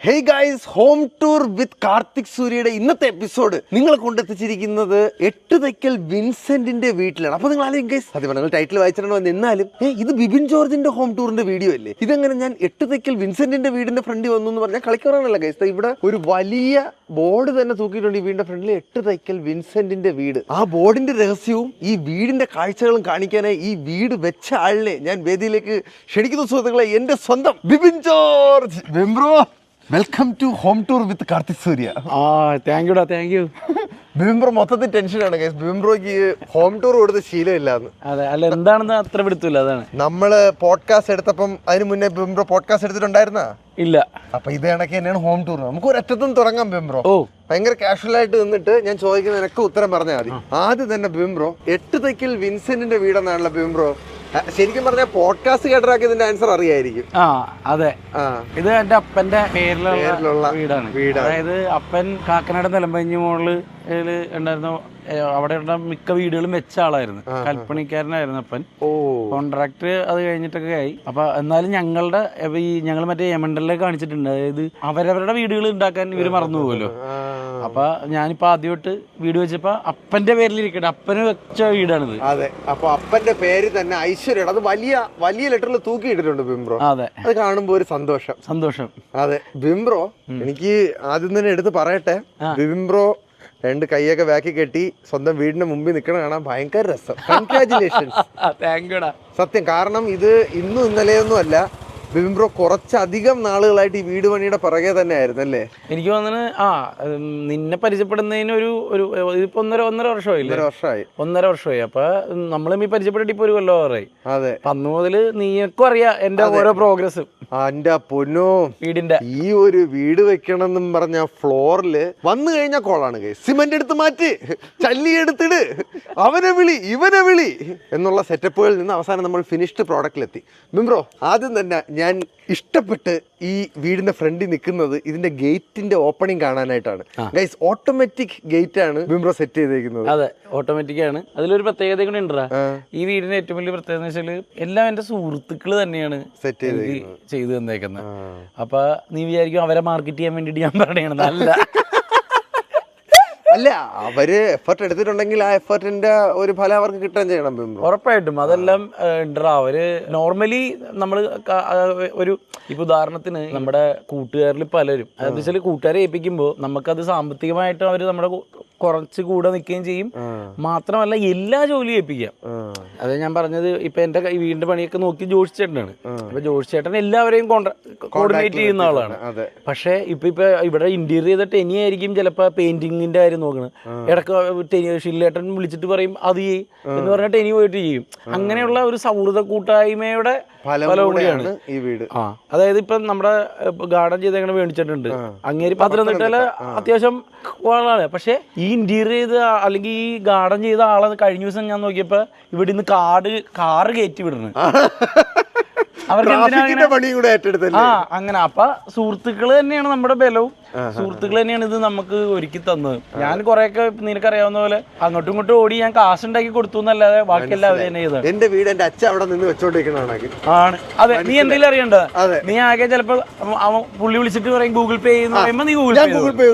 Hey guys, home tour with Karthik സൂര്യയുടെ ഇന്നത്തെ episode നിങ്ങളെ കൊണ്ടെത്തിച്ചിരിക്കുന്നത് എട്ട് തൈക്കൽ വിൻസെന്റിന്റെ വീട്ടിലാണ്. അപ്പൊ നിങ്ങൾ ആലോചിക്കും ഗൈസ്, അത് നിങ്ങൾ ടൈറ്റിൽ വായിച്ചിട്ടുണ്ടോ എന്നാലും ഇത് ബിബിൻ ജോർജിന്റെ ഹോം ടൂറിന്റെ വീഡിയോ അല്ലേ? ഇതെങ്ങനെ ഞാൻ എട്ട് തൈക്കൽ വിൻസെന്റിന്റെ വീടിന്റെ ഫ്രണ്ടിൽ വന്നു എന്ന് പറഞ്ഞാൽ കളിക്കാറാണല്ലോ ഗൈസ്. ഇവിടെ ഒരു വലിയ ബോർഡ് തന്നെ തൂക്കിയിട്ടുണ്ട് ഈ വീടിന്റെ ഫ്രണ്ടിൽ, എട്ട് തൈക്കൽ വിൻസെന്റിന്റെ വീട്. ആ ബോർഡിന്റെ രഹസ്യവും ഈ വീടിന്റെ കാഴ്ചകളും കാണിക്കാനായി ഈ വീട് വെച്ച ആളിനെ ഞാൻ വേദിയിലേക്ക് ക്ഷണിക്കുന്ന സുഹൃത്തുക്കളെ, എന്റെ സ്വന്തം ബിബിൻ ജോർജ്. വെംബ്രോ, welcome to home tour with Karthik Surya. Thank യുടാ, താങ്ക് യു. ബിംബ്രോ മൊത്തത്തിൽ ടെൻഷനാണ് ഗൈസ്. ബിംബ്രോയ്ക്ക് ഹോം ടൂർ കൊടുത്ത ശീലമില്ലാന്ന്. അതെ, അല്ല എന്താണെന്ന് അത്ര പിടുത്തില്ല. അതാണ് നമ്മള് പോഡ്കാസ്റ്റ് എടുത്തപ്പം അതിന് മുന്നേ ബിംബ്രോ പോഡ്കാസ്റ്റ് എടുത്തിട്ടുണ്ടായിരുന്ന ഇല്ല. അപ്പൊ ഇത് കണക്ക് തന്നെയാണ് ഹോം ടൂർ. നമുക്ക് ഒരറ്റത്തും തുടങ്ങാം ബിംബ്രോ. ഓ, ഭയങ്കര കാഷ്വൽ ആയിട്ട് നിന്നിട്ട് ഞാൻ ചോദിക്കുന്നതിനൊക്കെ ഉത്തരം പറഞ്ഞാൽ മതി. ആദ്യം തന്നെ ബിംബ്രോ, എട്ട് തൈക്കൽ വിൻസെന്റിന്റെ വീടെന്നാണല്ലോ ബിംബ്രോ. ശരിക്കും പറഞ്ഞാൽ പോഡ്കാസ്റ്റ് കേട്ടറാക്കി ഇതിന്റെ ആൻസർ അറിയായിരിക്കും. അതെ, ഇത് എന്റെ അപ്പന്റെ പേരിലുള്ള വീടാണ്. അതായത് അപ്പൻ കാക്കനാട് നിലമ്പഞ്ഞി മോളില് ഉണ്ടായിരുന്ന അവിടെ മിക്ക വീടുകളും വെച്ച ആളായിരുന്നു, കൽപ്പണിക്കാരനായിരുന്നു അപ്പൻ. കോൺട്രാക്ട് അത് കഴിഞ്ഞിട്ടൊക്കെ ആയി. അപ്പൊ എന്നാലും ഞങ്ങൾ മറ്റേ യമണ്ടലിലേക്ക് കാണിച്ചിട്ടുണ്ട്. അതായത് അവരവരുടെ വീടുകൾ ഉണ്ടാക്കാൻ ഇവര് മറന്നു പോകുമല്ലോ. അപ്പൊ ഞാനിപ്പോ ആദ്യമായിട്ട് വീട് വെച്ചപ്പോ അപ്പന്റെ പേരിലിരിക്കട്ടെ, അപ്പന് വെച്ച വീടാണിത്. അതെ, അപ്പൊ അപ്പന്റെ പേര് തന്നെ ഐശ്വര്യ, അത് വലിയ വലിയ ലെറ്ററിൽ തൂക്കിയിട്ടിട്ടുണ്ട് ബിംബ്രോ. അതെ, അത് കാണുമ്പോ ഒരു സന്തോഷം. അതെ ബിംബ്രോ, എനിക്ക് ആദ്യം തന്നെ എടുത്ത് പറയട്ടെ, ബിംബ്രോ രണ്ട് കൈയൊക്കെ ബാക്കി കെട്ടി സ്വന്തം വീടിന്റെ മുമ്പിൽ നിൽക്കണ കാണാൻ ഭയങ്കര രസം. കൺഗ്രാറ്റുലേഷൻസ്. താങ്ക് യുടാ. സത്യം, കാരണം ഇത് ഇന്നും ഇന്നലെയൊന്നും അല്ല, ബിംബ്രോ കുറച്ചധികം നാളുകളായിട്ട് ഈ വീട് പണിയുടെ പുറകെ തന്നെ ആയിരുന്നു അല്ലേ? എനിക്ക് തോന്നുന്നു നിന്നെ പരിചയപ്പെടുന്നതിന് ഇതിപ്പോ ഒന്നര വർഷമായി. അപ്പൊ നമ്മളും ഈ പരിചയപ്പെട്ടിട്ട് ഇപ്പൊ ഒരു കൊല്ലമായി. അതെ, അന്ന് മുതല് നീക്കും അറിയാം എന്റെ ഓരോ പ്രോഗ്രസ്. എന്റെ പൊന്നോ, വീടിന്റെ ഈ ഒരു വീട് വെക്കണം എന്നും പറഞ്ഞ ഫ്ലോറില് വന്നു കഴിഞ്ഞാൽ കോളാണ് കൈ. സിമന്റ് എടുത്ത് മാറ്റി, ചല്ലി എടുത്തിട്, അവനെ വിളി ഇവനെ വിളി എന്നുള്ള സെറ്റപ്പുകളിൽ നിന്ന് അവസാനം നമ്മൾ ഫിനിഷ്ഡ് പ്രോഡക്റ്റിലെത്തി. ബിംബ്രോ, ആദ്യം തന്നെ ഞാൻ ഇഷ്ടപ്പെട്ട് ഈ വീടിന്റെ ഫ്രണ്ടിൽ നിൽക്കുന്നത് ഇതിന്റെ ഗേറ്റിന്റെ ഓപ്പണിംഗ് കാണാനായിട്ടാണ്. ഗൈസ്, ഓട്ടോമാറ്റിക് ഗേറ്റ് ആണ് ബിംബ്രോ സെറ്റ് ചെയ്തേക്കുന്നത്. അതെ, ഓട്ടോമാറ്റിക് ആണ്. അതിലൊരു പ്രത്യേകത കൂടി ഉണ്ടാ. ഈ വീടിന്റെ ഏറ്റവും വലിയ പ്രത്യേകത എന്ന് വെച്ചാൽ എല്ലാം എന്റെ സുഹൃത്തുക്കള് തന്നെയാണ് സെറ്റ് ചെയ്ത് തന്നേക്കുന്നത്. അപ്പൊ നീ വിചാരിക്കും അവരെ മാർക്കറ്റ് ചെയ്യാൻ വേണ്ടിട്ട് ഞാൻ പറയണത് അല്ല. അല്ല, അവര് എഫർട്ട് എടുത്തിട്ടുണ്ടെങ്കിൽ ആ എഫർട്ടിന്റെ ഒരു ഫലം അവർക്ക് കിട്ടാൻ ചെയ്യണം ബിംബ്രോ. ഉറപ്പായിട്ടും അതെല്ലാം ഉണ്ടാ. അവര് നോർമലി നമ്മള് ഒരു ഇപ്പൊ ഉദാഹരണത്തിന് നമ്മുടെ കൂട്ടുകാരിൽ പലരും അതെന്ന് വെച്ചാൽ കൂട്ടുകാരെ ഏൽപ്പിക്കുമ്പോൾ നമുക്കത് സാമ്പത്തികമായിട്ട് അവര് നമ്മുടെ കുറച്ച് കൂടെ നിൽക്കുകയും ചെയ്യും. മാത്രമല്ല എല്ലാ ജോലിയും ഏൽപ്പിക്കാം. അത് ഞാൻ പറഞ്ഞത്, ഇപ്പൊ എന്റെ വീടിന്റെ പണിയൊക്കെ നോക്കി ജോഷി ചേട്ടനാണ്. അപ്പൊ ജോഷി ചേട്ടൻ എല്ലാവരെയും കോർഡിനേറ്റ് ചെയ്യുന്ന ആളാണ്. പക്ഷെ ഇപ്പൊ ഇവിടെ ഇന്റീരിയർ ചെയ്ത ടെനി ആയിരിക്കും ചിലപ്പോ പെയിന്റിങ്ങിന്റെ കാര്യം നോക്കണത്. ഇടക്ക് ഷില്ലേട്ടൻ വിളിച്ചിട്ട് പറയും അത് എന്ന് പറഞ്ഞാൽ ടെനി പോയിട്ട് ചെയ്യും. അങ്ങനെയുള്ള ഒരു സൗഹൃദ കൂട്ടായ്മയുടെ ഫലവും കൂടിയാണ് ഈ വീട്. അതായത് ഇപ്പൊ നമ്മുടെ ഗാർഡൻ ചെയ്തങ്ങനെ മേടിച്ചിട്ടുണ്ട്. അങ്ങേര് പത്തനംതിട്ടയില് അത്യാവശ്യം വളമാണ്. പക്ഷെ ഈ ഇന്റീരിയർ ചെയ്ത അല്ലെങ്കിൽ ഈ ഗാർഡൻ ചെയ്ത ആളെ കഴിഞ്ഞ ദിവസം ഞാൻ നോക്കിയപ്പോ ഇവിടെ നിന്ന് കാറ് കയറ്റി വിടുന്നു. അവർക്ക് അങ്ങനെ. അപ്പൊ സുഹൃത്തുക്കള് തന്നെയാണ് നമ്മുടെ ബലവും, സുഹൃത്തുക്കൾ തന്നെയാണ് ഇത് നമുക്ക് ഒരുക്കി തന്നത്. ഞാൻ കൊറേയൊക്കെ നിനക്കറിയാവുന്ന പോലെ അങ്ങോട്ടും ഇങ്ങോട്ടും ഓടി ഞാൻ കാശുണ്ടാക്കി കൊടുത്തു എന്നല്ലാതെ ബാക്കിയെല്ലാം അവര് തന്നെ ചെയ്തത്. എന്റെ വീട് എന്റെ അച്ഛൻ അവിടെ നിന്ന് വെച്ചോണ്ടിരിക്കണാണ്. അതെ, നീ എന്തെങ്കിലും അറിയണ്ട. നീ ആകെ ചിലപ്പോ പുള്ളി വിളിച്ചിട്ട് പറയും ഗൂഗിൾ പേ ചെയ്യുന്ന പറയുമ്പോ നീ ഗൂഗിൾ പേ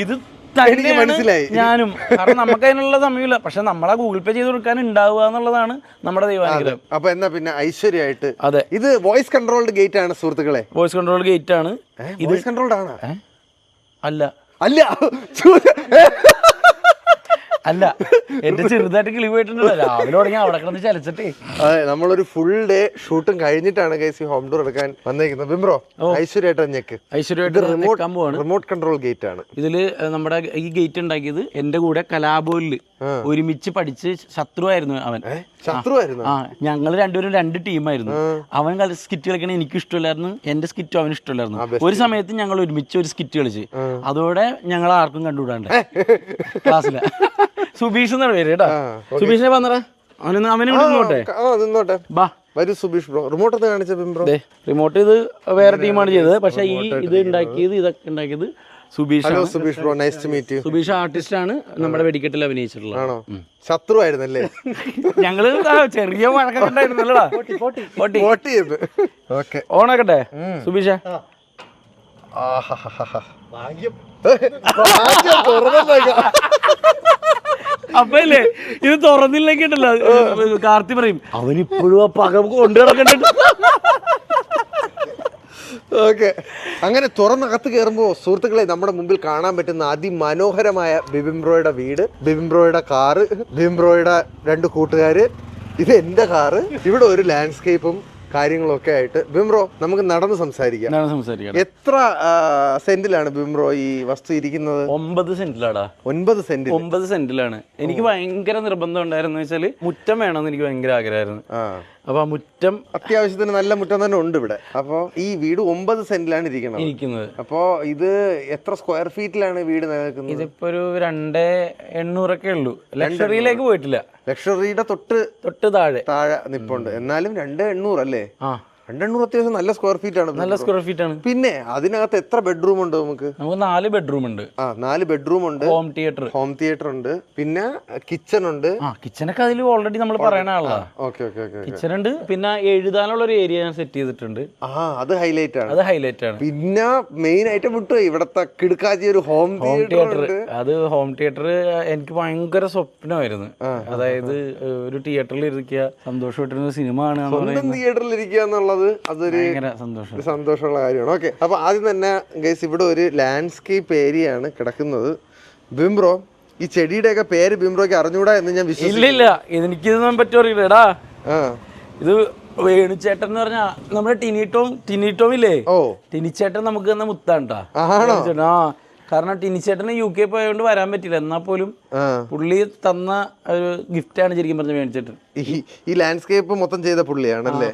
ഇത് മനസ്സിലായി. ഞാനും, കാരണം നമുക്ക് അതിനുള്ള സമയമില്ല. പക്ഷെ നമ്മളെ ഗൂഗിൾ പേ ചെയ്ത് കൊടുക്കാൻ ഉണ്ടാവുക എന്നുള്ളതാണ് നമ്മുടെ ദൈവാനുഗ്രഹം. അപ്പൊ എന്നാ പിന്നെ ഐശ്വര്യമായിട്ട്. അതെ, ഇത് വോയിസ് കൺട്രോൾഡ് ഗേറ്റ് ആണ് സുഹൃത്തുക്കളെ. വോയിസ് കൺട്രോൾഡ് ഗേറ്റ് ആണ്. വോയിസ് കൺട്രോൾഡ് ആണ്? അല്ല അല്ല, എന്റെ ചെറുതായിട്ട് കിളി പോയിട്ടുണ്ടല്ലോ. രാവിലെ തുടങ്ങി അവിടെ കിടന്ന് ചലച്ചിട്ടേ. അതെ, നമ്മളൊരു ഫുൾ ഡേ ഷൂട്ടും കഴിഞ്ഞിട്ടാണ് ഗൈസ് ഹോം ടൂർ എടുക്കാൻ വന്നേക്കുന്നത്. ബിംബ്രോ, ഐശ്വര്യമായിട്ട് റിമോട്ട് കൺട്രോൾ ഗേറ്റ് ആണ്. ഇതില് നമ്മുടെ ഈ ഗേറ്റ് ഉണ്ടാക്കിയത് എന്റെ കൂടെ കലാബോലില് ഒരുമിച്ച് പഠിച്ച് ശത്രുവായിരുന്നു അവൻ. ഞങ്ങൾ രണ്ടുപേരും രണ്ട് ടീമായിരുന്നു. അവൻ സ്കിറ്റ് കളിക്കണ എനിക്ക് ഇഷ്ടമില്ലായിരുന്നു, എന്റെ സ്കിറ്റും അവന് ഇഷ്ടമില്ലായിരുന്നു. ഒരു സമയത്ത് ഞങ്ങൾ ഒരുമിച്ച് ഒരു സ്കിറ്റ് കളിച്ച് അതോടെ ഞങ്ങൾ ആർക്കും കണ്ടുവിടാണ്ട് ക്ലാസ്സില്. സുബീഷ് എന്നാണ് പേര് കേട്ടാ. സുബീഷിനെ വന്നറ നിന്നോട്ടെ. വരൂ സുബീഷ് ബ്രോ. റിമോട്ട് ഒന്ന് കാണിച്ച ബിംബ്രോ. റിമോട്ട് ഇത് വേറെ ടീമാണ് ചെയ്തത്. പക്ഷെ ഈ ഇതൊക്കെ ഉണ്ടാക്കിയത് Subeesh bro. Nice to meet you. Subeesh artist ആണ്, നമ്മുടെ വെടിക്കെട്ടിൽ അഭിനയിച്ചിട്ടുള്ളത്. ശത്രു ആയിരുന്നല്ലേ? ഞങ്ങള് ചെറിയ വഴക്കം ഉണ്ടായിരുന്നല്ലോടാ. ഓണാക്കട്ടെ സുബീഷ. അപ്പൊ അല്ലേ ഇത് തുറന്നില്ലെങ്കിൽ ഉണ്ടല്ലോ കാർത്തി പറയും അവനിപ്പോഴും ആ പക കൊണ്ടു കിടക്കണ്ട. ഓക്കെ, അങ്ങനെ തുറന്നകത്ത് കയറുമ്പോൾ സുഹൃത്തുക്കളെ നമ്മുടെ മുമ്പിൽ കാണാൻ പറ്റുന്ന അതിമനോഹരമായ ബിബിൻ ബ്രോയുടെ വീട്, ബിബിൻ ബ്രോയുടെ കാറ്, ബിബിൻ ബ്രോയുടെ 2 കൂട്ടുകാര്, ഇത് എന്റെ കാറ്, ഇവിടെ ഒരു ലാൻഡ്സ്കേപ്പും കാര്യങ്ങളൊക്കെ ആയിട്ട്. ബിബിൻ ബ്രോ, നമുക്ക് നടന്ന് സംസാരിക്കാം. എത്ര സെന്റിലാണ് ബിബിൻ ബ്രോ ഈ വസ്തു ഇരിക്കുന്നത്? 9 സെന്റിലാടാ. 9 സെന്റ്. 9 സെന്റിലാണ്. എനിക്ക് ഭയങ്കര നിർബന്ധം ഉണ്ടായിരുന്നു വെച്ചാല് മുറ്റം വേണമെന്ന് എനിക്ക് ഭയങ്കര ആഗ്രഹമായിരുന്നു. അപ്പൊ ആ മുറ്റം അത്യാവശ്യത്തിന് നല്ല മുറ്റം തന്നെ ഉണ്ട് ഇവിടെ. അപ്പൊ ഈ വീട് 9 സെന്റിലാണ് ഇരിക്കുന്നത്. അപ്പോ ഇത് എത്ര സ്ക്വയർ ഫീറ്റിലാണ് വീട് നിലനിൽക്കുന്നത്? ഇതിപ്പോ ഒരു 2,800 ഒക്കെ ഉള്ളൂ. ലക്ഷറിയിലേക്ക് പോയിട്ടില്ല. ലക്ഷറിയുടെ തൊട്ട് താഴെ നിപ്പുണ്ട്. എന്നാലും 2,800 അല്ലേ? 2,800 അത്യാവശ്യം നല്ല സ്ക്വയർ ഫീറ്റ് ആണ്. നല്ല സ്ക്വയർ ഫീറ്റ് ആണ്. പിന്നെ അതിനകത്ത് എത്ര ബെഡ്റൂം ഉണ്ട്? നമുക്ക് 4 ബെഡ്റൂം ഉണ്ട്. 4 ബെഡ്റൂം ഉണ്ട്. ഹോം തിയേറ്റർ ഉണ്ട്. പിന്നെ കിച്ചൺ ഉണ്ട്. കിച്ചണൊക്കെ അതിൽ ഓൾറെഡി നമ്മൾ പറയണ ആളാ. കിച്ചൺ ഉണ്ട്. പിന്നെ എഴുതാനുള്ള ഒരു ഏരിയ ഞാൻ സെറ്റ് ചെയ്തിട്ടുണ്ട്. അത് ഹൈലൈറ്റ് ആണ്. പിന്നെ മെയിൻ ആയിട്ട് വിട്ടു ഇവിടത്തെ കിടക്കാച്ചി ഒരു ഹോം തിയേറ്റർ. അത് ഹോം തിയേറ്റർ എനിക്ക് ഭയങ്കര സ്വപ്നമായിരുന്നു. അതായത് ഒരു തിയേറ്ററിൽ ഇരിക്കുക, സന്തോഷമായിട്ടിരുന്ന സിനിമ കാണുക, തിയേറ്ററിൽ ഇരിക്കുക എന്നുള്ളത് അതൊരു സന്തോഷമുള്ള കാര്യമാണ്. ഓക്കെ, അപ്പൊ ആദ്യം തന്നെ ഗൈസ് ഇവിടെ ഒരു ലാൻഡ്സ്കേപ്പ് ഏരിയ ആണ് കിടക്കുന്നത്. ബിബിൻ ബ്രോ, ഈ ചെടിയുടെ ഒക്കെ പേര് ബിബിൻ ബ്രോയ്ക്ക് അറിഞ്ഞൂടാ എന്ന് ഞാൻ വിശ്വസിക്കുന്നു. ഇല്ല, എനിക്കിതൊന്നും പറ്റുമറിയില്ലടാ. ഇത് വേണുചേട്ടൻ എന്ന് പറഞ്ഞാ നമ്മുടെ ടിനിട്ടോം ഇല്ലേ? ടിനിച്ചേട്ടൻ നമുക്ക് തന്ന മുത്താണ്ടാ. കാരണം ടിനിച്ചേട്ടന് UK പോയതുകൊണ്ട് വരാൻ പറ്റില്ല. എന്നാൽ പോലും പുള്ളി തന്ന ഒരു ഗിഫ്റ്റാണ് ശരിക്കും പറഞ്ഞ വേണിച്ചേട്ടൻ. ഈ ലാൻഡ്സ്കേപ്പ് മൊത്തം ചെയ്ത പുള്ളിയാണല്ലേ?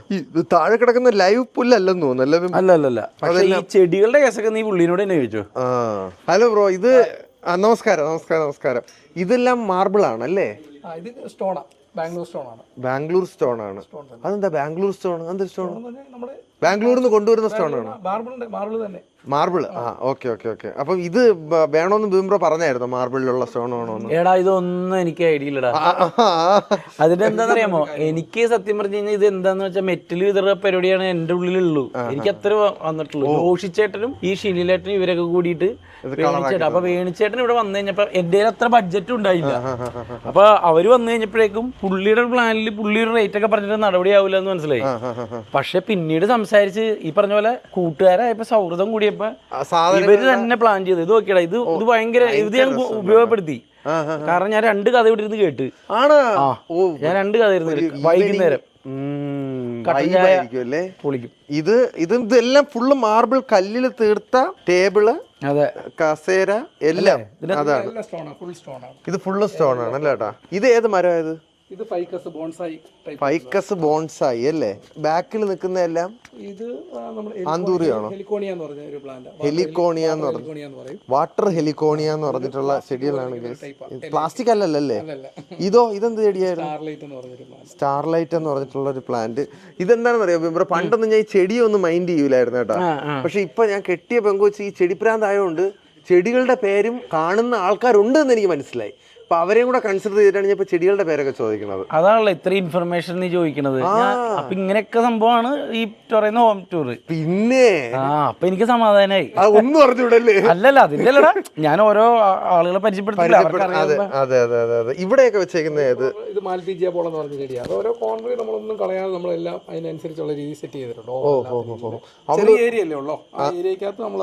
താഴെ കിടക്കുന്ന ലൈവ് പുല്ലല്ലെന്ന് തോന്നുന്നു. അല്ല. പക്ഷേ ഈ ചെടികളുടെ കേസൊക്കെ നീ പുള്ളിനോട് തന്നെ ചോദിച്ചോ. ഹലോ ബ്രോ, ഇത് നമസ്കാരം. ഇതെല്ലാം മാർബിൾ ആണല്ലേ? ഇത് സ്റ്റോണാ, ബാംഗ്ലൂർ സ്റ്റോൺ ആണ്. അതെന്താ ബാംഗ്ലൂർ സ്റ്റോൺ? എന്തൊരു സ്റ്റോൺ? ബാംഗ്ലൂരിൽ നിന്ന് കൊണ്ടുവരുന്ന സ്റ്റോൺ ആണ്. മാർബിൾ. ഓക്കെ. അപ്പൊ ഇത് വേണോന്ന് ബിബിൻ ബ്രോ പറഞ്ഞായിരുന്നു, മാർബിളിലുള്ള സ്റ്റോൺ വേണോന്ന്. എടാ ഇതൊന്നും എനിക്ക് ഐഡിയ ഇല്ലടാ. അതിന്റെ എന്താന്നറിയാമോ, എനിക്ക് സത്യം പറഞ്ഞു കഴിഞ്ഞാൽ ഇത് എന്താന്ന് വെച്ചാൽ മെറ്റൽ വിതറുന്ന പരിപാടിയാണ് എന്റെ ഉള്ളിലുള്ളൂ. എനിക്ക് അത്ര വന്നിട്ടുള്ളൂ. ജോഷിച്ചേട്ടനും ഈ ഷിനിലേട്ടനും ഇവരൊക്കെ കൂടിയിട്ട് വേണിച്ചേട്ടൻ. അപ്പൊ വേണിച്ചേട്ടൻ ഇവിടെ വന്നു കഴിഞ്ഞപ്പോ എന്റെ അത്ര ബഡ്ജറ്റ് ഉണ്ടായില്ല. അപ്പൊ അവര് വന്നു കഴിഞ്ഞപ്പോഴേക്കും പുള്ളിയുടെ പ്ലാനിൽ പുള്ളിയുടെ റേറ്റ് ഒക്കെ പറഞ്ഞിട്ട് നടപടി ആവില്ല എന്ന് മനസ്സിലായി. പക്ഷെ പിന്നീട് സംസാരിച്ച് ഈ പറഞ്ഞ പോലെ കൂട്ടുകാരായപ്പോ സൗഹൃദം കൂടിയപ്പോ ഇവര് തന്നെ പ്ലാൻ ചെയ്ത് ഇത് നോക്കിയടാ, ഇത് ഭയങ്കര ഇത് ഞാൻ ഉപയോഗപ്പെടുത്തി. കാരണം ഞാൻ 2 കഥ ഇവിടെ ഇരുന്ന് കേട്ട്. ഞാൻ 2 കഥ ഇരുന്ന് വൈകുന്നേരം പൊളിക്കും. ഇതെല്ലാം ഫുള്ള് മാർബിൾ കല്ലിൽ തീർത്ത ടേബിള്, കസേര എല്ലാം അതാണ്. ഇത് ഫുള്ള് സ്റ്റോൺ ആണ് അല്ലേ ഏട്ടാ? ഇത് ഏത് മരമായത്? ഇത് ഫൈക്കസ് ബോൺസായി അല്ലേ? ബാക്കിൽ നിൽക്കുന്ന എല്ലാം ആന്തൂറിയാണോ? ഹെലിക്കോണിയ എന്ന് പറഞ്ഞു, വാട്ടർ ഹെലിക്കോണിയ എന്ന് പറഞ്ഞിട്ടുള്ള ചെടികളാണ്. പ്ലാസ്റ്റിക് അല്ലല്ലേ? ഇതെന്ത് ചെടിയായിരുന്നു? സ്റ്റാർലൈറ്റ് എന്ന് പറഞ്ഞിട്ടുള്ള ഒരു പ്ലാന്റ്. ഇതെന്താണെന്ന് അറിയാം, പണ്ടൊന്നും ഞാൻ ഈ ചെടിയൊന്നും മൈൻഡ് ചെയ്യൂലായിരുന്നു കേട്ടോ. പക്ഷെ ഇപ്പൊ ഞാൻ കെട്ടിയ പെങ്കൊച്ച് ഈ ചെടിപ്രാന്തായതുകൊണ്ട് ചെടികളുടെ പേരും കാണുന്ന ആൾക്കാരുണ്ട് എന്ന് എനിക്ക് മനസ്സിലായി. അപ്പൊ അവരെയും കൂടെ കൺസിഡർ ചെയ്തിട്ടാണ് ഞാൻ ഇപ്പൊ ചെടികളുടെ പേരൊക്കെ ചോദിക്കുന്നത്. അതാണല്ലോ ഇത്ര ഇൻഫർമേഷൻ നീ ചോദിക്കണത്. അപ്പൊ ഇങ്ങനെയൊക്കെ സംഭവമാണ് ഈ പറയുന്ന ഹോം ടൂർ. പിന്നെ അപ്പൊ എനിക്ക് സമാധാനായി. ഒന്നും അറിഞ്ഞൂടല്ലേ? അല്ലല്ല, അതിന്റെ അല്ലടാ, ഞാൻ ഓരോ ആളുകളെ പരിചയപ്പെടുത്തില്ല. അതെ. ഇവിടെയൊക്കെ വെച്ചേക്കുന്ന ഇത് മാൽപീജിയ പോൾ എന്ന് പറഞ്ഞ ചെടിയാണ്. അത് ഓരോ കോർണറിൽ നമ്മളൊന്നും കളയാതെ നമ്മളെല്ലാം അതിനനുസരിച്ചുള്ള രീതി സെറ്റ് ചെയ്തിട്ടുണ്ട്. ചെറിയ ഏരിയ അല്ലേ ഉള്ളോ, ആ ഏരിയക്കകത്ത് നമ്മൾ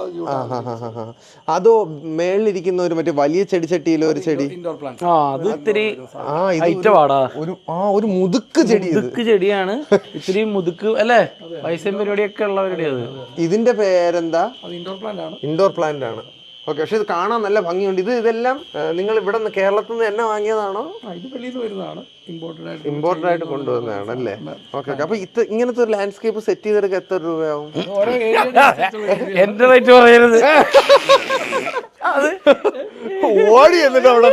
അതോ മേളിലിരിക്കുന്ന ഒരു മറ്റേ വലിയ ചെടിച്ചട്ടിയിലോ ഒരു ചെടി ഇൻഡോർ പ്ലാന്റ്. അത് ഇത്തിരി ഐറ്റമാടാ. ഒരു മുതുക്ക് ചെടിയാണ്. ഇത്തിരി മുതുക്ക് അല്ലേ, പൈസയും പരിപാടിയൊക്കെ ഉള്ളവരുടെ. അത് ഇതിന്റെ പേരെന്താ? ഇൻഡോർ പ്ലാന്റ് ആണ്. ഓക്കെ, പക്ഷെ ഇത് കാണാൻ നല്ല ഭംഗിയുണ്ട്. ഇതെല്ലാം നിങ്ങൾ ഇവിടെ നിന്ന് കേരളത്തിൽ നിന്ന് തന്നെ വാങ്ങിയതാണോ? ഇത് വെളിയിൽ നിന്ന് വരുന്നതാണ്, ഇമ്പോർട്ടഡ് ആയിട്ട് കൊണ്ടുവന്നതാണ് അല്ലേ? ഓക്കെ. അപ്പൊ ഇങ്ങനത്തെ ഒരു ലാൻഡ്സ്കേപ്പ് സെറ്റ് ചെയ്തെടുക്കാൻ എത്ര രൂപയാവും? എന്റെ റേറ്റ് പറയരുത്. അത് ഓടി എന്നിട്ട് അവിടെ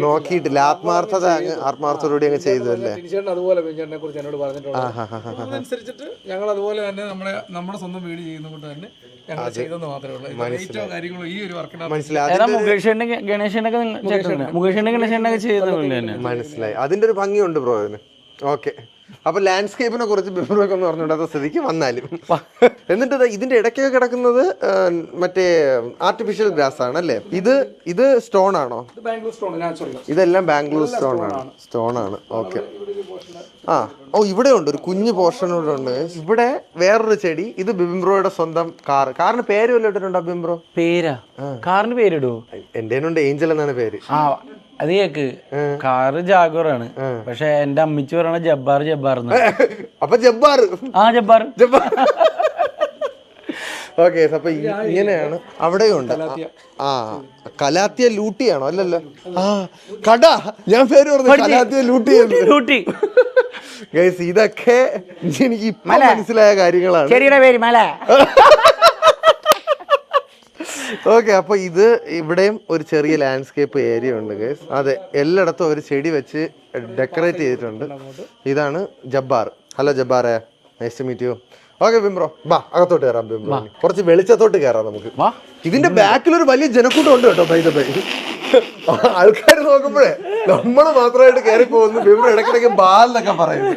നോക്കിയിട്ടില്ല. ആത്മാർത്ഥതയോടെ അങ്ങ് ചെയ്തു അല്ലേ? അതുപോലെ കുറിച്ച് എന്നോട് പറഞ്ഞിട്ടുണ്ട്. അതനുസരിച്ചിട്ട് ഞങ്ങൾ അതുപോലെ തന്നെ നമ്മുടെ സ്വന്തം വീട് ചെയ്യുന്നതുകൊണ്ട് തന്നെ ഞങ്ങൾ ചെയ്തെന്ന് മാത്രമേ ഉള്ളൂ. കാര്യങ്ങളോ ഈ ഒരു ഗണേശനൊക്കെ ചെയ്ത മനസ്സിലായി. അതിന്റെ ഒരു ഭംഗിയുണ്ട് ബ്രോ അതിന്. ഓക്കെ, അപ്പൊ ലാൻഡ്സ്കേപ്പിനെ കുറിച്ച് ബിംബ്രോയ്ക്ക് ഒന്ന് പറഞ്ഞുകൊണ്ടാത്ത സ്ഥിതിക്ക് വന്നാലും എന്നിട്ട് ഇതിന്റെ ഇടയ്ക്കൊക്കെ കിടക്കുന്നത് മറ്റേ ആർട്ടിഫിഷ്യൽ ഗ്രാസ് ആണ് അല്ലേ? ഇത് സ്റ്റോൺ ആണോ? Bangalore stone natural. ഇതെല്ലാം ബാംഗ്ലൂർ സ്റ്റോൺ ആണ്. ഓക്കെ. ആ ഓ ഇവിടെ ഉണ്ട് ഒരു കുഞ്ഞു പോർഷൻ ഇവിടെ ഉണ്ട്. ഇവിടെ വേറൊരു ചെടി. ഇത് ബിംബ്രോയുടെ സ്വന്തം കാറിന് പേര് വല്ലതും ഇട്ടിട്ടുണ്ടോ ബിംബ്രോ? പേരാ? കാറിന് പേരിടൂ? എന്റെ ഉണ്ട് ഏഞ്ചൽ എന്നാണ് പേര്. ആ അത് കേക്ക്, കാറ് ജാഗോറാണ്, പക്ഷെ എന്റെ അമ്മച്ചി പറയണ ജബ്ബാർ. അപ്പൊ ജബ്ബാർ. ആ ജബ്ബാർ. ഓക്കെ. അപ്പൊ ഇങ്ങനെയാണ്. അവിടെയും ഉണ്ട്. ആ കലാത്തിയ ലൂട്ടിയാണോ? അല്ലല്ലോ. ആ കട ഞാൻ പേര് പറഞ്ഞു കലാത്തിയ ലൂട്ടി. ഗൈസ് ഇതൊക്കെ എനിക്ക് ഇപ്പൊ മനസ്സിലായ കാര്യങ്ങളാണ്. ചെടിയുടെ പേര് മല. ഓക്കെ. അപ്പൊ ഇത് ഇവിടെയും ഒരു ചെറിയ ലാൻഡ്സ്കേപ്പ് ഏരിയ ഉണ്ട് ഗൈസ്. അതെ, എല്ലായിടത്തും ഒരു ചെടി വെച്ച് ഡെക്കറേറ്റ് ചെയ്തിട്ടുണ്ട്. ഇതാണ് ജബ്ബാർ. ഹലോ ജബ്ബാറേ, nice to meet you. Okay ബിംബ്രോ, ബാ അകത്തോട്ട് കയറാം. ബിംബ്രോ കുറച്ച് വെളിച്ചത്തോട്ട് കയറാം നമുക്ക്. ഇതിന്റെ ബാക്കിൽ ഒരു വലിയ ജനക്കൂട്ടം ഉണ്ട് കേട്ടോ. ആൾക്കാർ നോക്കുമ്പോഴേ നമ്മള് മാത്രമായിട്ട് കയറി പോകുന്നു. ബിംബ്രോ ഇടയ്ക്കിടയ്ക്ക് ബാലെന്നൊക്കെ പറയുന്നു.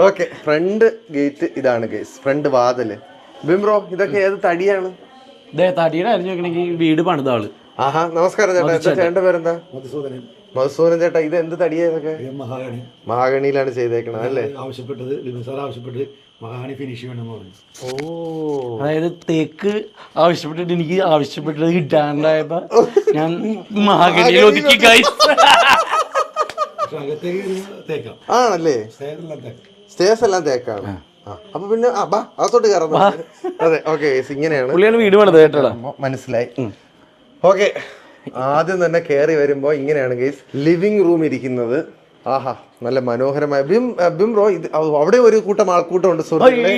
ഓക്കെ. ഫ്രണ്ട് ഗേറ്റ് ഇതാണ് ഗൈസ്, ഫ്രണ്ട് വാതില്. ബിംബ്രോ ഇതൊക്കെ ഏത് തടിയാണ്? തടിയുടെ അറിഞ്ഞു വീട് പണിത ആള്. ആഹാ, നമസ്കാരം ചേട്ടാ. എന്താ ചേട്ടന്റെ പേരെന്താ? മധുസൂദൻ ചേട്ടാ. ഇത് എന്ത് തടിയാ ഇതൊക്കെ? മഹാഗണിയിലാണ് ചെയ്തേക്കണത് അല്ലേ? ഓ, അതായത് തേക്ക് ആവശ്യപ്പെട്ടിട്ട് എനിക്ക് ആവശ്യപ്പെട്ടത് കിട്ടാണ്ടായപ്പോ ഞാൻ മഹാഗണിയിൽ ഒതുക്കി. ആണല്ലേ? സ്റ്റേഴ്സ് എല്ലാം തേക്കാണ്. അപ്പൊ പിന്നെ അകത്തോട്ട് കയറാം. അതെ. ഓക്കെ. ഇങ്ങനെയാണ് പുള്ളിയാണ് വീട് പണിത് കേട്ടോ. മനസ്സിലായി. ഓക്കെ. ആദ്യം തന്നെ കയറി വരുമ്പോ ഇങ്ങനെയാണ് ഗൈസ് ലിവിംഗ് റൂം ഇരിക്കുന്നത്. ആഹാ, നല്ല മനോഹരമായ ബിംബ്രോ. ഇത് അവിടെ ഒരു കൂട്ടം ആൾക്കൂട്ടം ഉണ്ട് സുഹൃത്തുക്കളെ.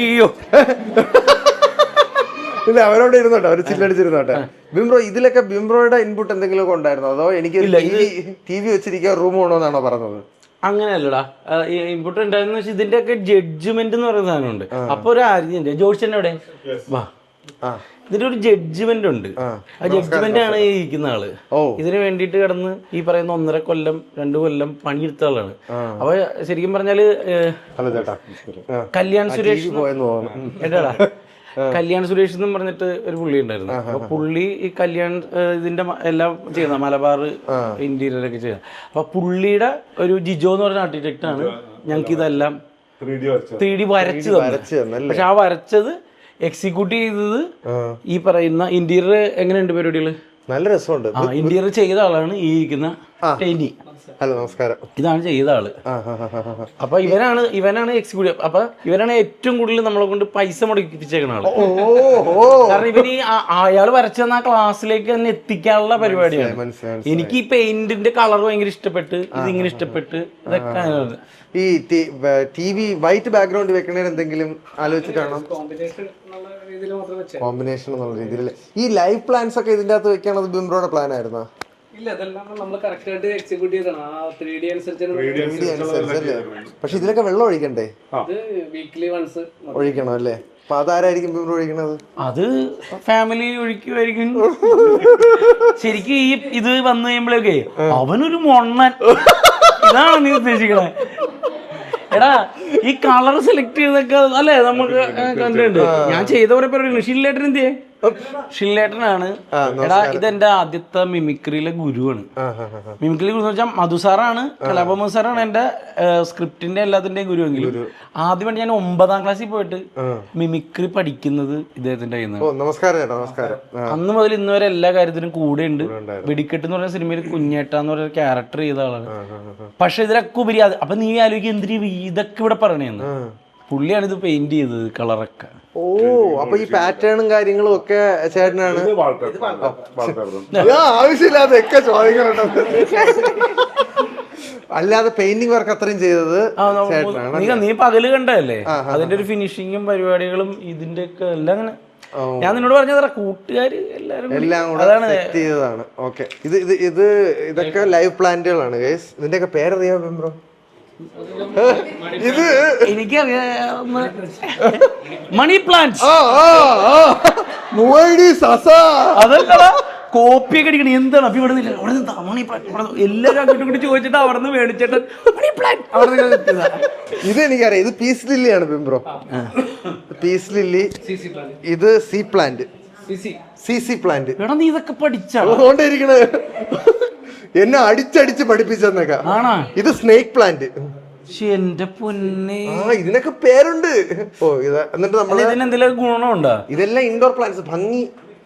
ഇല്ല, അവരോട് ഇരുന്നോട്ടെ, അവർ ചില്ലടിച്ചിരുന്നോട്ടെ. ബിംബ്രോ ഇതിലൊക്കെ ബിംബ്രോയുടെ ഇൻപുട്ട് എന്തെങ്കിലുമൊക്കെ ഉണ്ടായിരുന്നോ? അതോ എനിക്ക് ടി വി വെച്ചിരിക്കാൻ റൂം വേണോന്നാണോ പറഞ്ഞത്? അങ്ങനെയല്ലടാ, ഇൻപുട്ട് ഉണ്ടായിരുന്നു. പക്ഷെ ഇതിന്റെ ഒക്കെ ജഡ്ജ്മെന്റ് എന്ന് പറയുന്ന സാധനമുണ്ട്. അപ്പൊ ഒരു ആര്യ ജോർജ് എവിടെ വാ, ഇതിന്റെ ഒരു ജഡ്ജ്മെന്റ് ഉണ്ട്. ആ ജഡ്ജ്മെന്റ് ആണ് ഈ ഇരിക്കുന്ന ആള്. ഇതിന് വേണ്ടിയിട്ട് കിടന്ന് ഈ പറയുന്ന 1.5 കൊല്ലം 2 കൊല്ലം പണിയെടുത്ത ആളാണ്. അപ്പൊ ശരിക്കും പറഞ്ഞാല് കല്യാൺ സുരേഷ് ഏട്ടാടാ, കല്യാൺ സുരേഷ് എന്നും പറഞ്ഞിട്ട് ഒരു പുള്ളി ഉണ്ടായിരുന്നു. അപ്പൊ പുള്ളി ഈ കല്യാൺ ഇതിന്റെ എല്ലാം ചെയ്യുന്ന മലബാർ ഇന്റീരിയർ ഒക്കെ ചെയ്യുന്നത്. അപ്പൊ പുള്ളിയുടെ ഒരു ജിജോ എന്ന് പറഞ്ഞ ആർക്കിടെക്ട് ആണ് ഞങ്ങൾക്ക് ഇതെല്ലാം 3D വരച്ചു തന്നെ. പക്ഷെ ആ വരച്ചത് എക്സിക്യൂട്ട് ചെയ്തത് ഈ പറയുന്ന ഇന്റീരിയർ എങ്ങനെയുണ്ട് പരിപാടികള്? നല്ല രസമുണ്ട്. ഇന്റീരിയർ ചെയ്ത ആളാണ് ഈ ഇരിക്കുന്ന ടൈനി. ഹലോ, നമസ്കാരം. ഇതാണ് ചെയ്ത ആള്. അപ്പൊ ഇവനാണ് എക്സിക്യൂട്ടീവ്. അപ്പൊ ഇവനാണ് ഏറ്റവും കൂടുതൽ നമ്മളെ കൊണ്ട് പൈസ മുടക്കിപ്പിച്ചേക്കണ ആള്. കാരണം ഇവന് അയാള് വരച്ചു തന്ന ആ ക്ലാസ്സിലേക്ക് തന്നെ എത്തിക്കാനുള്ള പരിപാടിയാണ്. എനിക്ക് ഈ പെയിന്റിന്റെ കളർ ഭയങ്കര ഇഷ്ടപ്പെട്ട്, ഇതിങ്ങനെ ഇഷ്ടപ്പെട്ട്, ഇതൊക്കെ. ഈ ടി വി വൈറ്റ് ബാക്ക്ഗ്രൗണ്ട് വെക്കണേ എന്തെങ്കിലും ആലോചിച്ചിട്ടാണോ? കോമ്പിനേഷൻ എന്നുള്ള രീതിയിൽ. ഈ ലൈവ് പ്ലാൻസ് ഒക്കെ ഇതിന്റെ അകത്ത് വെക്കാണത് ബിംബ്രോയുടെ പ്ലാൻ ആയിരുന്നോ? പക്ഷെ ഇതിലൊക്കെ വെള്ളം ഒഴിക്കണ്ടേ? ഒഴിക്കണം അല്ലേ? അപ്പൊ അതാരായിരിക്കും ബിംബ്രോ ഒഴിക്കണത്? അത് ഫാമിലി ഒഴിക്കുമായിരിക്കും. ശരിക്കും ഈ ഇത് വന്നു കഴിയുമ്പോഴൊക്കെ അവനൊരു മൊണ്ണൻ, ഇതാണ് നീ ഉദ്ദേശിക്കണേ. എടാ ഈ കളർ സെലക്ട് ചെയ്തൊക്കെ അല്ലേ നമുക്ക് കണ്ടിട്ടുണ്ട്. ഞാൻ ചെയ്ത കുറെ പേര്. ഷില്ലേട്ടൻ എന്തിയെ? ഷില്ലേട്ടനാണ്. എടാ ഇതെന്റെ ആദ്യത്തെ മിമിക്രിയിലെ ഗുരുവാണ്. മിമിക്രി ഗുരു എന്ന് വെച്ചാൽ മധുസാറാണ്, കലാപ സാറാണ് എന്റെ സ്ക്രിപ്റ്റിന്റെ എല്ലാത്തിന്റെയും ഗുരുവെങ്കിലും ആദ്യമായിട്ട് ഞാൻ 9ാം ക്ലാസ്സിൽ പോയിട്ട് മിമിക്രി പഠിക്കുന്നത് ഇദ്ദേഹത്തിന്റെ കയ്യിൽ നിന്ന്. അന്ന് മുതൽ ഇന്ന് വരെ എല്ലാ കാര്യത്തിനും കൂടെ ഉണ്ട്. വെടിക്കെട്ട് എന്ന് പറഞ്ഞ സിനിമയിൽ കുഞ്ഞേട്ട എന്ന് പറയുന്ന ക്യാരക്ടർ ചെയ്ത ആളാണ്. പക്ഷെ ഇതിലൊക്കെ ഉപരി അപ്പൊ നീ ആലോചിക്കുക എന്തിനു ഇതൊക്കെ ഇവിടെ പറയണേന്ന്. പുള്ളിയാണ് ഇത് പെയിന്റ് ചെയ്തത് കളറൊക്കെ. ഓ, അപ്പൊ ഈ പാറ്റേണും കാര്യങ്ങളും ഒക്കെ ചേട്ടനാണ്. ആവശ്യമില്ലാതൊക്കെ ചോദിക്കുന്നുണ്ട്. അല്ലാതെ പെയിന്റിംഗ് വർക്ക് അത്രയും ചെയ്തത് ചേട്ടനാണ്. നീ പകല് കണ്ടല്ലേ അതിന്റെ ഒരു ഫിനിഷിങ്ങും പരിപാടികളും ഇതിന്റെ ഒക്കെ എല്ലാം. അങ്ങനെ ഞാൻ നിന്നോട് പറഞ്ഞതാ, കൂട്ടുകാര് എല്ലാം കൂടെ സെറ്റ് ചെയ്തതാണ്. ഓക്കെ. ഇതൊക്കെ ലൈവ് പ്ലാന്റുകളാണ് ഗൈസ്. ഇതിന്റെയൊക്കെ പേരറിയാമോ ബിംബ്രോ? ഇത് എനിക്കറിയാം, മണി പ്ലാന്റ്. അതല്ലടാ, കോപ്പിയൊക്കെ അടിക്കണേ എന്താണ് അപ്പൊ ഇവിടെ നിന്ന് അവിടെ നിന്ന് മണി പ്ലാൻ എല്ലാവരും അങ്ങോട്ടും ഇങ്ങോട്ട് ചോദിച്ചിട്ട് അവിടെ നിന്ന് മേടിച്ചിട്ട് മണി പ്ലാൻ അവിടെ നിന്ന് ഇത് എനിക്കറിയാം, ഇത് പീസ് ലില്ലിയാണ് ബിംബ്രോ. പീസ് ലില്ലി, ഇത് സീ പ്ലാന്റ്, സി പ്ലാന്റ്. എടാ നീ ഇതൊക്കെ പഠിച്ചാ അതുകൊണ്ടിരിക്കണ എന്നെ അടിച്ചടിച്ച് പഠിപ്പിച്ചെന്നൊക്കെ. ഇത് സ്നേക്ക് പ്ലാന്റ്. എന്റെ പൊന്നെ, ഇതിനൊക്കെ പേരുണ്ട്. ഓ ഇത് എന്നിട്ട് നമ്മൾ ഇതിനെന്തെങ്കിലും ഗുണമുണ്ടോ? ഇതെല്ലാം ഇൻഡോർ പ്ലാന്റ്സ്,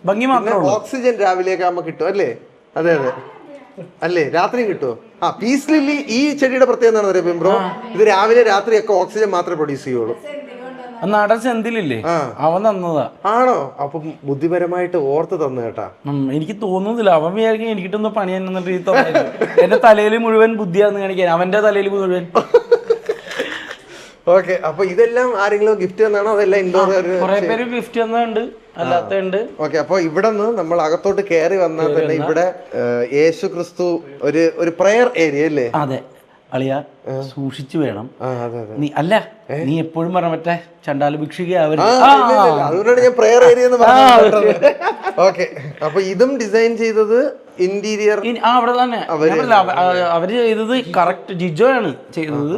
ഭംഗി മാത്രം. ഓക്സിജൻ രാവിലെയൊക്കെ ആകുമ്പോ കിട്ടും അല്ലേ? അതെ അതെ അല്ലേ, രാത്രി കിട്ടുമോ? പീസ് ലില്ലി ഈ ചെടിയുടെ പ്രത്യേകത എന്താണെന്ന് അറിയാം ബിംബ്രോ, ഇത് രാവിലെ രാത്രിയൊക്കെ ഓക്സിജൻ മാത്രമേ പ്രൊഡ്യൂസ് ചെയ്യുള്ളൂ. നാടൻ സെന്തിലില്ലേ അവൻ തന്നതാ. ആണോ? അപ്പൊ ബുദ്ധിപരമായിട്ട് ഓർത്ത് തന്നു കേട്ടാ. എനിക്ക് തോന്നുന്നില്ല അവൻ വിചാരിക്കും എനിക്കിട്ടൊന്ന് പണി എന്നിട്ട് എന്റെ തലയിൽ മുഴുവൻ ബുദ്ധിയാന്ന് കാണിക്കാൻ, അവന്റെ തലയിൽ മുഴുവൻ. ഓക്കെ, അപ്പൊ ഇതെല്ലാം ആരെങ്കിലും ഗിഫ്റ്റ് തന്നാണോ? അതെല്ലാം ഇൻഡോർ കുറെ പേര് ഗിഫ്റ്റ് തന്നുണ്ട്, അല്ലാത്തുണ്ട്. ഓക്കെ, അപ്പൊ ഇവിടെ നിന്ന് നമ്മൾ അകത്തോട്ട് കയറി വന്നാൽ തന്നെ ഇവിടെ യേശു ക്രിസ്തു ഒരു പ്രയർ ഏരിയ അല്ലേ? അതെ അളിയ, സൂക്ഷിച്ചു വേണം നീ. അല്ല നീ എപ്പോഴും പറഞ്ഞ മറ്റേ ചണ്ടാല ഭിക്ഷുക അതുകൊണ്ടാണ് ഞാൻ പ്രയർ ഏരിയ എന്ന് പറഞ്ഞത്. ഓക്കെ, അപ്പൊ ഇതും ഡിസൈൻ ചെയ്തത് ഇന്റീരിയർ അവിടെ തന്നെ. അവര് ചെയ്തത് കറക്റ്റ് ജിജോ ആണ് ചെയ്തത്,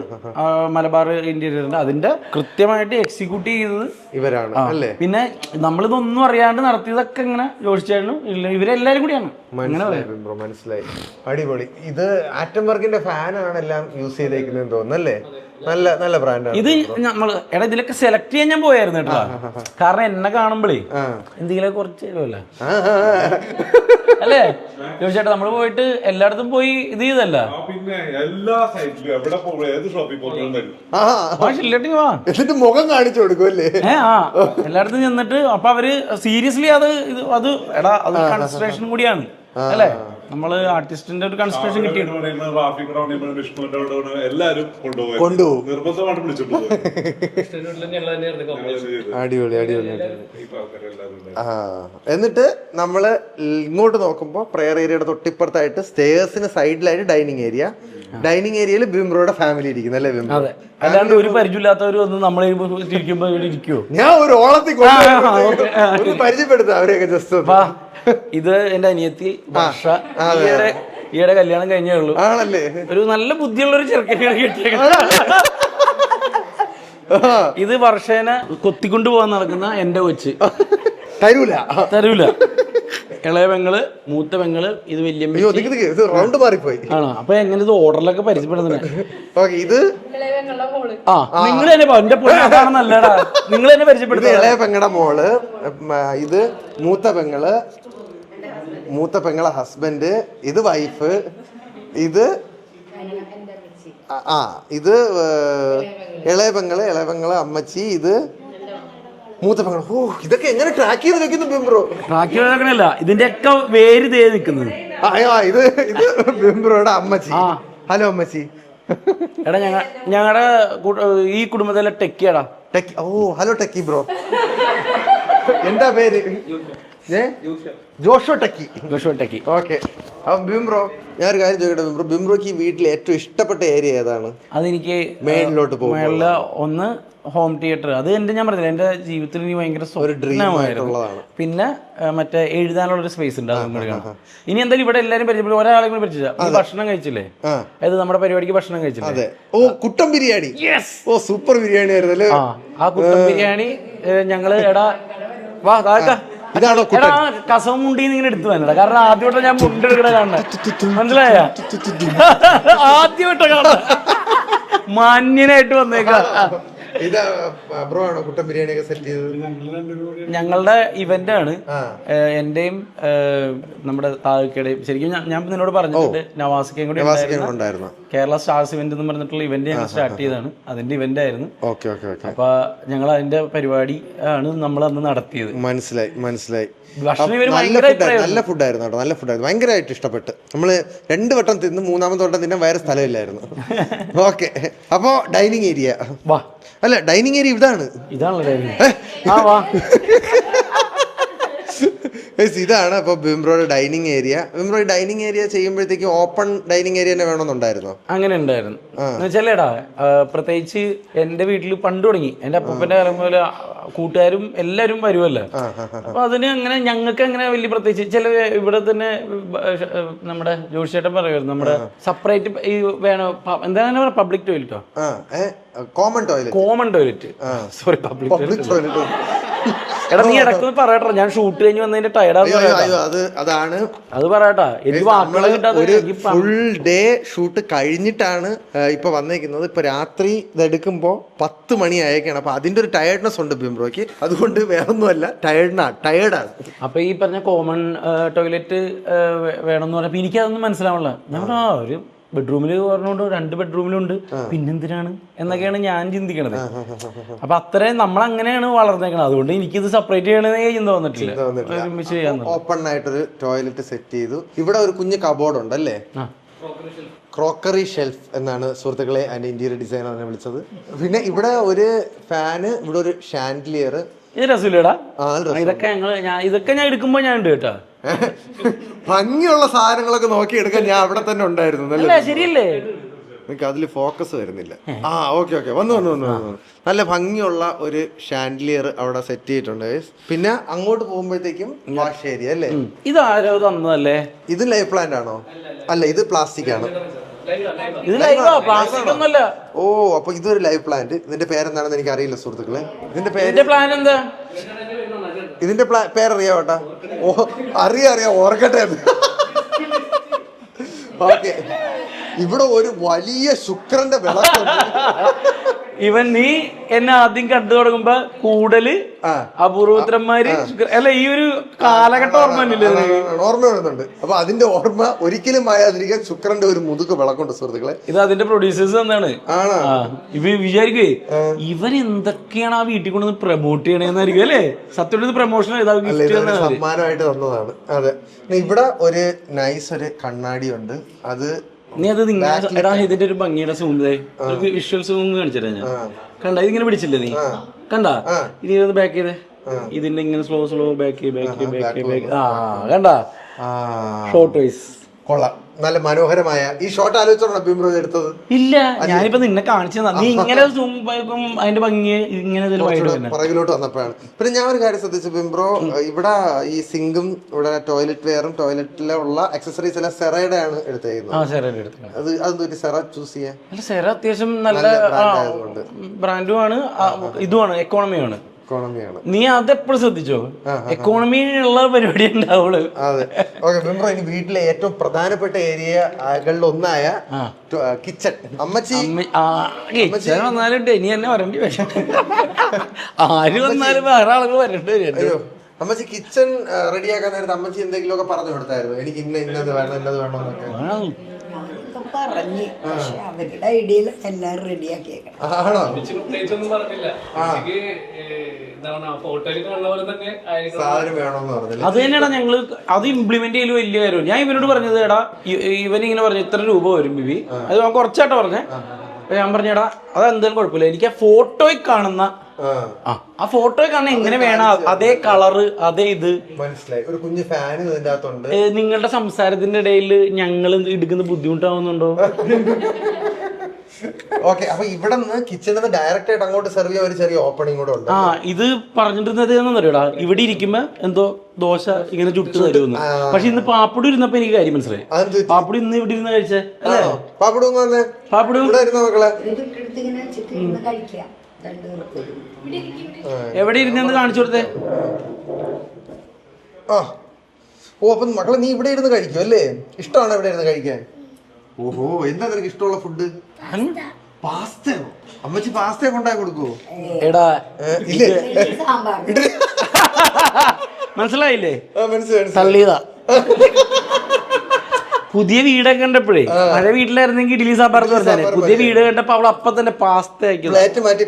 മലബാർ ഇന്റീരിയറിന്റെ. അതിന്റെ കൃത്യമായിട്ട് എക്സിക്യൂട്ട് ചെയ്തത് ഇവരാണ് അല്ലേ? പിന്നെ നമ്മളിതൊന്നും അറിയാണ്ട് നടത്തിയതൊക്കെ ഇങ്ങനെ ജോഷിച്ചായിരുന്നു. ഇവരെല്ലാരും കൂടിയാണ്. മനസ്സിലായി, അടിപൊളി. ഇത് ആറ്റം വർക്കിന്റെ ഫാനാണ് എല്ലാം യൂസ് ചെയ്തേക്കുന്നത് തോന്നുന്നല്ലേ? നല്ല നല്ല ബ്രാൻഡാണ് ഇത്. നമ്മള് എടാ ഇതിലൊക്കെ സെലക്ട് ചെയ്യാൻ ഞാൻ പോയായിരുന്നു കേട്ടോ, കാരണം എന്നെ കാണുമ്പോഴേ എന്തെങ്കിലും കുറച്ച് തരുമല്ലോ അല്ലേ ചോദിച്ചേട്ടാ. നമ്മള് പോയിട്ട് എല്ലായിടത്തും പോയി ഇത് ചെയ്തല്ല, എന്നിട്ട് മുഖം കാണിച്ചു കൊടുക്കും അല്ലേ? എല്ലായിടത്തും ചെന്നിട്ട് അപ്പൊ അവര് സീരിയസ്ലി അത് എടാ അത് കൺസിഡറേഷൻ കൂടിയാണ് അല്ലേ? നമ്മള് ആർട്ടിസ്റ്റിന്റെ ഒരു കൺസിഡറേഷൻ കിട്ടിയിട്ടുണ്ട്. അടിപൊളി അടിപൊളി. എന്നിട്ട് നമ്മള് ഇങ്ങോട്ട് നോക്കുമ്പോ പ്രയർ ഏരിയയുടെ തൊട്ടിപ്പുറത്തായിട്ട് സ്റ്റേഴ്സിന് സൈഡിലായിട്ട് ഡൈനിങ് ഏരിയ. ഡൈനിങ് ഏരിയയിൽ ബിംബ്രോയുടെ ഫാമിലി ഇരിക്കുന്നു അല്ലേ ബിംബ്രോ? അതെ, അല്ലാണ്ട് ഒരു പരിചയമില്ലാത്തവർ വന്ന് നമ്മളെ ഇരിക്കുമ്പോ ഇരിക്കുവോ? ഞാൻ ഒരു ഓളത്തിൽ പരിചയപ്പെടുത്താം അവരെയൊക്കെ ജസ്റ്റ്. ഇത് എന്റെ അനിയത്തി വർഷ, ഈയുടെ കല്യാണം കഴിഞ്ഞേ ഉള്ളൂ. ആണല്ലേ? ഒരു നല്ല ബുദ്ധിയുള്ള ഒരു ചെറുക്കനെയാണ് കിട്ടിയത്. ഇത് വർഷേനെ കൊത്തിക്കൊണ്ട് പോകാൻ നടക്കുന്ന എന്റെ കൊച്ച്. തരൂല. ഇളയ പെങ്ങള്, മൂത്ത പെങ്ങള്, ഇത് വലിയ റൗണ്ട് മാറിപ്പോയി. ആണോ? അപ്പൊ എങ്ങനെ ഇത് ഓർഡറിലൊക്കെ പരിചയപ്പെടുന്നത്? ഇത് നിങ്ങൾ തന്നെ എന്റെ പൊന്നാണെന്നല്ലടാ, നിങ്ങൾ തന്നെ പരിചയപ്പെടുന്നത്. ഇളയ പെങ്ങളുടെ മോള്, ഇത് മൂത്ത പെങ്ങളെ ഹസ്ബൻഡ്, ഇത് വൈഫ്, ഇത് ഇത് ഇളയ പെങ്ങള് അമ്മച്ചി, ഇത് മൂത്ത പെങ്ങള്. ഓ, ഇതൊക്കെ എങ്ങനെ ട്രാക്ക് ചെയ്ത് വെക്കുന്നു ബിംബ്രോ? ട്രാക്ക് ചെയ്ത് വെക്കണല്ല, ഇതിന്റെ ഒക്കെ വേര് തേ നിൽക്കുന്നത്. ഇത് ബിംബ്രോയുടെ അമ്മച്ചി. ഹലോ അമ്മച്ചി. എടാ ഞങ്ങളുടെ ഈ കുടുംബത്തിലെ ടെക്കിയാടാ. ടെക്കി. ഓ ഹലോ ടെക്കി ബ്രോ. എന്താ പേര്? ജോഷോ ടെക്കി. ഓക്കെ. അപ്പം ബിംബ്രോ, ഞാനൊരു കാര്യം ചോദിക്കട്ടെ ബിംബ്രോക്ക് ഈ വീട്ടിൽ ഏറ്റവും ഇഷ്ടപ്പെട്ട ഏരിയ ഏതാണ്? അതെനിക്ക് മേളിലോട്ട് പോകും. ഒന്ന് ഹോം തിയേറ്റർ. അത് ഞാൻ പറഞ്ഞില്ല, എന്റെ ജീവിതത്തിൽ എനിക്ക് ഭയങ്കര സ്വപ്നമായിരുന്നു. പിന്നെ മറ്റേ എഴുതാനുള്ളൊരു സ്പേസ് ഉണ്ട്, അതും കൂടി കാണാം. ഇനി എന്തായാലും ഇവിടെ എല്ലാവരും പരിചയപ്പെടും. ഒരാളെ കൂടി പരിചയ ഭക്ഷണം കഴിച്ചില്ലേ? അതായത് നമ്മുടെ പരിപാടിക്ക് ഭക്ഷണം കഴിച്ചില്ലേ? ഓ, കുട്ടൻ ബിരിയാണി. ഓ, സൂപ്പർ ബിരിയാണി ആയിരുന്നു. ആ കുട്ടൻ ബിരിയാണി ഞങ്ങള് എടാ വാ ഇതാണോ കസവും മുണ്ടിന്ന് ഇങ്ങനെ എടുത്തു വന്നടാ, കാരണം ആദ്യമായിട്ട് ഞാൻ മുണ്ടെടുക്കണ കാണണ, മനസ്സിലായ? ആദ്യമായിട്ട് കാണാൻ മാന്യനായിട്ട് വന്നേക്കാം. ഞങ്ങളുടെ ഇവന്റ് ആണ്, എന്റെയും നമ്മുടെ താഴേക്കടയും. ശരിക്കും ഞാൻ നിന്നോട് പറഞ്ഞിട്ടുണ്ട്, നവാസിക്കയും കൂടി ഉണ്ടായിരുന്നു. കേരള സ്റ്റാർസ് ഇവന്റ് എന്ന് പറഞ്ഞിട്ടുള്ള ഇവന്റ് ഞങ്ങൾ സ്റ്റാർട്ട് ചെയ്തതാണ്, അതിന്റെ ഇവന്റ് ആയിരുന്നു. അപ്പൊ ഞങ്ങൾ അതിന്റെ പരിപാടി ആണ് നമ്മൾ അന്ന് നടത്തിയത്. മനസ്സിലായി. നല്ല ഫുഡായിരുന്നു കേട്ടോ, നല്ല ഫുഡായിരുന്നു, ഭയങ്കരമായിട്ട് ഇഷ്ടപ്പെട്ട്. നമ്മള് 2 വട്ടം തിന്ന്, 3ാമത്തെ വട്ടം തിന്നാൻ വേറെ സ്ഥലമില്ലായിരുന്നു. ഓക്കെ, അപ്പോ ഡൈനിങ് ഏരിയ. ഡൈനിങ് ഏരിയ ഇതാണ്. ഇതാണ് അപ്പോൾ ബിംബ്രോയുടെ ഡൈനിങ് ഏരിയ. ബിംബ്രോ ഡൈനിങ് ഏരിയ ചെയ്യുമ്പോഴത്തേക്കും ഓപ്പൺ ഡൈനിങ് ഏരിയ തന്നെ വേണമെന്നുണ്ടായിരുന്നോ? അങ്ങനെ ഉണ്ടായിരുന്നു എന്ന് വെച്ചാലേടാ, പ്രത്യേകിച്ച് എന്റെ വീട്ടിൽ പണ്ട് തുടങ്ങി എന്റെ അപ്പൂപ്പന്റെ കാലം പോലെ കൂട്ടുകാരും എല്ലാരും വരുമല്ലോ. അപ്പൊ അതിന് അങ്ങനെ ഞങ്ങൾക്ക് അങ്ങനെ വലിയ പ്രത്യേകിച്ച് ചില ഇവിടെ തന്നെ നമ്മുടെ ജോഷിയേട്ടൻ പറയുമായിരുന്നു, നമ്മുടെ സെപ്പറേറ്റ് ഈ വേണം എന്താണ് പറയാ, പബ്ലിക് ടോയ്ലറ്റോ, common toilet, sorry public toilet. എടാ നീ ഇടയ്ക്കൊന്ന് പറയട്ടോ, ഞാൻ ഷൂട്ട് കഴിഞ്ഞ് വന്നതിന്റെ ടയർഡാണ് അത് പറയട്ടാ. എനിക്ക് വാക്കുകളെ കിട്ടാതെ ഫുൾ ഡേ ഷൂട്ട് കഴിഞ്ഞിട്ടാണ് ഇപ്പൊ വന്നേക്കുന്നത്. ഇപ്പൊ രാത്രി ഇതെടുക്കുമ്പോ 10 മണി ആയേക്കാണ്. അപ്പൊ അതിന്റെ ഒരു ടയർഡ്നെസ് ഉണ്ട് ബിംബ്രോയ്ക്ക്, അതുകൊണ്ട് വേറൊന്നുമല്ല, ടയർഡാണ്. അപ്പൊ ഈ പറഞ്ഞ കോമൺ ടോയ്ലറ്റ് വേണമെന്ന് പറഞ്ഞപ്പോ എനിക്കതൊന്നും മനസ്സിലാവണില്ല. ഞാൻ ഒരു ബെഡ്റൂമിൽ പറഞ്ഞുകൊണ്ട് 2 ബെഡ്റൂമിലുണ്ട്, പിന്നെന്തിനാണ് എന്നൊക്കെയാണ് ഞാൻ ചിന്തിക്കണത്. അപ്പൊ അത്രയും നമ്മളങ്ങനെയാണ് വളർന്നേക്കണത്. അതുകൊണ്ട് എനിക്കിത് സെപ്പറേറ്റ് ചെയ്യണമെന്നേ ചിന്ത വന്നിട്ടില്ല. ഒരുമിച്ച് ചെയ്യാൻ ഓപ്പൺ ആയിട്ടൊരു ടോയ്ലറ്റ് സെറ്റ് ചെയ്തു. ഇവിടെ ഒരു കുഞ്ഞ് കബോർഡ് ഉണ്ടല്ലേ, ക്രോക്കറി ഷെൽഫ് എന്നാണ് സുഹൃത്തുക്കളെ അതിന്റെ ഇന്റീരിയർ ഡിസൈനർ തന്നെ വിളിച്ചത്. പിന്നെ ഇവിടെ ഒരു ഫാന്, ഇവിടെ ഒരു ഷാൻഡിലിയർ. ഇത് രസമില്ലടാ, ഇതൊക്കെ ഞാൻ എടുക്കുമ്പോ ഞാൻ ഉണ്ട് കേട്ടോ. ഭംഗിയുള്ള സാധനങ്ങളൊക്കെ നോക്കി എടുക്കാൻ ഞാൻ അവിടെ തന്നെ ഉണ്ടായിരുന്നു. ശരിയല്ലേ, എനിക്ക് അതിൽ ഫോക്കസ് വരുന്നില്ല. ഓക്കെ വന്നു. നല്ല ഭംഗിയുള്ള ഒരു ഷാൻഡിലിയർ അവിടെ സെറ്റ് ചെയ്തിട്ടുണ്ട്. പിന്നെ അങ്ങോട്ട് പോകുമ്പോഴത്തേക്കും വാഷ് ഏരിയ അല്ലേ. ഇത് ആരോ തന്നതല്ലേ? ഇത് ലൈഫ് പ്ലാന്റ് ആണോ? അല്ല, ഇത് പ്ലാസ്റ്റിക് ആണ്. ഓ, അപ്പൊ ഇതൊരു ലൈഫ് പ്ലാന്റ്. ഇതിന്റെ പേരെന്താണെന്ന് എനിക്ക് അറിയില്ല സുഹൃത്തുക്കളെ. ഇതിന്റെ പ്ലാൻ എന്താ? ഇതിന്റെ പേരറിയാവട്ടാ? ഓ, അറിയാം, ഓർക്കട്ടെ. ഓക്കെ, ഇവിടെ ഒരു വലിയ ശുക്രന്റെ വിളക്കുണ്ട്. ഇവൻ നീ എന്നെ ആദ്യം കണ്ടു തുടങ്ങുമ്പോ കൂടുതല് അപൂർവത്രന്മാര് അല്ല, ഈ ഒരു കാലഘട്ടം ഓർമ്മ വരുന്നുണ്ട്. അപ്പൊ അതിന്റെ ഓർമ്മ ഒരിക്കലും ആയാതിരിക്കാൻ ശുക്രന്റെ ഒരു മുതുക്ക് വിളക്കുണ്ട് സുഹൃത്തുക്കളെ. ഇത് അതിന്റെ പ്രൊഡ്യൂസേഴ്സ് എന്താണ് ഇവ വിചാരിക്കുവേ, ഇവൻ എന്തൊക്കെയാണ് ആ വീട്ടിൽ കൊണ്ടുവന്ന് പ്രൊമോട്ട് ചെയ്യണേന്നായിരിക്കും അല്ലേ? സത്യം പ്രൊമോഷൻ സമ്മാനമായിട്ട് തന്നതാണ്. അതെ, ഇവിടെ ഒരു നൈസ് ഒരു കണ്ണാടി ഉണ്ട്. അത് നീ അത് എടാ ഇതിന്റെ ഒരു ഭംഗിയുടെ സൂമേ വിഷ്വൽ സൂം കാണിച്ചിട്ടാ ഞാൻ. കണ്ട ഇതിങ്ങനെ പിടിച്ചില്ലേ നീ? കണ്ടാ ഇനി ഇത് ബാക്ക് ചെയ്തേ, ഇതിന്റെ ഇങ്ങനെ സ്ലോ ബാക്ക് കണ്ടാ ഷോർട്ട് വൈസ് കൊള്ളാം. നല്ല മനോഹരമായ ഈ ഷോട്ട് ആലോചിച്ചോളാം ബിംബ്രോ എടുത്തത്. ഇല്ല, ഞാനിപ്പോ നിന്നെ കാണിച്ചു നീ ഇങ്ങനെ അതിന്റെ ഭംഗി ഇങ്ങനെ പുറകിലോട്ട് വന്നപ്പോഴാണ്. പിന്നെ ഞാൻ ഒരു കാര്യം ശ്രദ്ധിച്ചു ബിംബ്രോ, ഇവിടെ ഈ സിങ്കും ഇവിടെ ടോയ്ലറ്റ് വെയറും ടോയ്ലറ്റിലുള്ള ആക്സസറീസ് എല്ലാം സെറയുടെ ആണ് എടുത്തേക്കുന്നത്. അതെന്തൊരു സെറ ചൂസ് ചെയ്യാൻ? സെറ അത്യാവശ്യം നല്ല ബ്രാൻഡുമാണ്, ഇതുമാണ് എക്കോണമിയാണ്. നീ അതെപ്പോഴും ശ്രദ്ധിച്ചോ? എക്കോണമിയുള്ള പരിപാടി ഉണ്ടാവുള്ളൂ. അതെ, ഓക്കെ ബിംബ്രോ, ഇനി വീട്ടിലെ ഏറ്റവും പ്രധാനപ്പെട്ട ഏരിയകളിൽ ഒന്നായ കിച്ചൺ. അമ്മച്ചി വന്നാലും ഇനി തന്നെ വരേണ്ടി വരും. ആര് വന്നാലും വേറെ ആളുകൾ വരേണ്ടി വരും. അമ്മച്ചി കിച്ചൺ റെഡിയാക്കാൻ നേരത്തെ അമ്മച്ചി എന്തെങ്കിലുമൊക്കെ പറഞ്ഞു കൊടുത്തായിരുന്നു, എനിക്ക് ഇന്നത് വേണം ഇന്നത് വേണം എന്നൊക്കെ പറഞ്ഞ്. പക്ഷെ അവരുടെ ഐഡിയയിൽ എല്ലാരും റെഡിയാക്കിയേക്കണം. അത് തന്നെയാണ് ഞങ്ങള് അത് ഇംപ്ലിമെന്റ് ചെയ്യല് വലിയ കാര്യം. ഞാൻ ഇവനോട് പറഞ്ഞത്, എടാ ഇവനിങ്ങനെ പറഞ്ഞു ഇത്ര രൂപ വരും ബിബി, അത് ഞാൻ കുറച്ചാട്ടോ പറഞ്ഞേ. ഞാൻ പറഞ്ഞേടാ അതെന്തായാലും കുഴപ്പമില്ല, എനിക്ക് ആ ഫോട്ടോയിൽ കാണുന്ന ആ ഫോട്ടോയിൽ കാണുന്ന എങ്ങനെ വേണം അതേ കളറ് അതേ ഇത് മനസ്സിലായി. ഒരു കുഞ്ഞു ഫാൻ ഇതിന്റെ അകത്തുണ്ട്. നിങ്ങളുടെ സംസാരത്തിന്റെ ഇടയിൽ ഞങ്ങൾ എടുക്കുന്ന ബുദ്ധിമുട്ടാവുന്നുണ്ടോ? ഓക്കെ, അപ്പൊ ഇവിടെ നിന്ന് കിച്ചണിൽ നിന്ന് ഡയറക്റ്റ് ആയിട്ട് അങ്ങോട്ട് സെർവ് ചെയ്യാൻ ഒരു ചെറിയ ഓപ്പണിംഗ് കൂടെ ഉണ്ട്. ഇത് പറഞ്ഞിരുന്നത് എന്നറിയടാ, ഇവിടെ ഇരിക്കുമ്പോ എന്തോ ദോശ ഇങ്ങനെ ചുട്ട് തരുമെന്ന്. പക്ഷെ ഇന്ന് പാപ്പിടു ഇരുന്നപ്പോ എനിക്ക് കാര്യം മനസ്സിലായി. പാപ്പിടു ഇന്ന് ഇവിടെ ഇരുന്ന് കഴിച്ചേ അല്ലേ? പാപ്പിടു മക്കളെ എവിടെ ഇരുന്ന് കാണിച്ചു കൊടുത്തേ? ഓ, അപ്പൊ മക്കളെ നീ ഇവിടെ ഇരുന്ന് കഴിക്കും അല്ലേ? ഇഷ്ടമാണ് ഇവിടെ ഇരുന്ന് കഴിക്കാൻ? ഓഹോ, എന്താ നിനക്ക് ഇഷ്ടമുള്ള ഫുഡ്? പാസ്തയോ? അമ്മച്ചി പാസ്ത കൊണ്ടായി കൊടുക്കുവോ? എടാ ഇല്ലേ, മനസ്സിലായില്ലേ? തള്ളിയതാ. പുതിയ വീടൊക്കെ കണ്ടപ്പോഴേ, പഴയ വീട്ടിലായിരുന്നെങ്കിൽ ഇഡ്ഡലി സാമ്പാർ പറഞ്ഞാൽ, പുതിയ വീട് കണ്ടപ്പോ അവൾ അപ്പൊ തന്നെ പാസ്ത പ്ലേറ്റ് മാറ്റി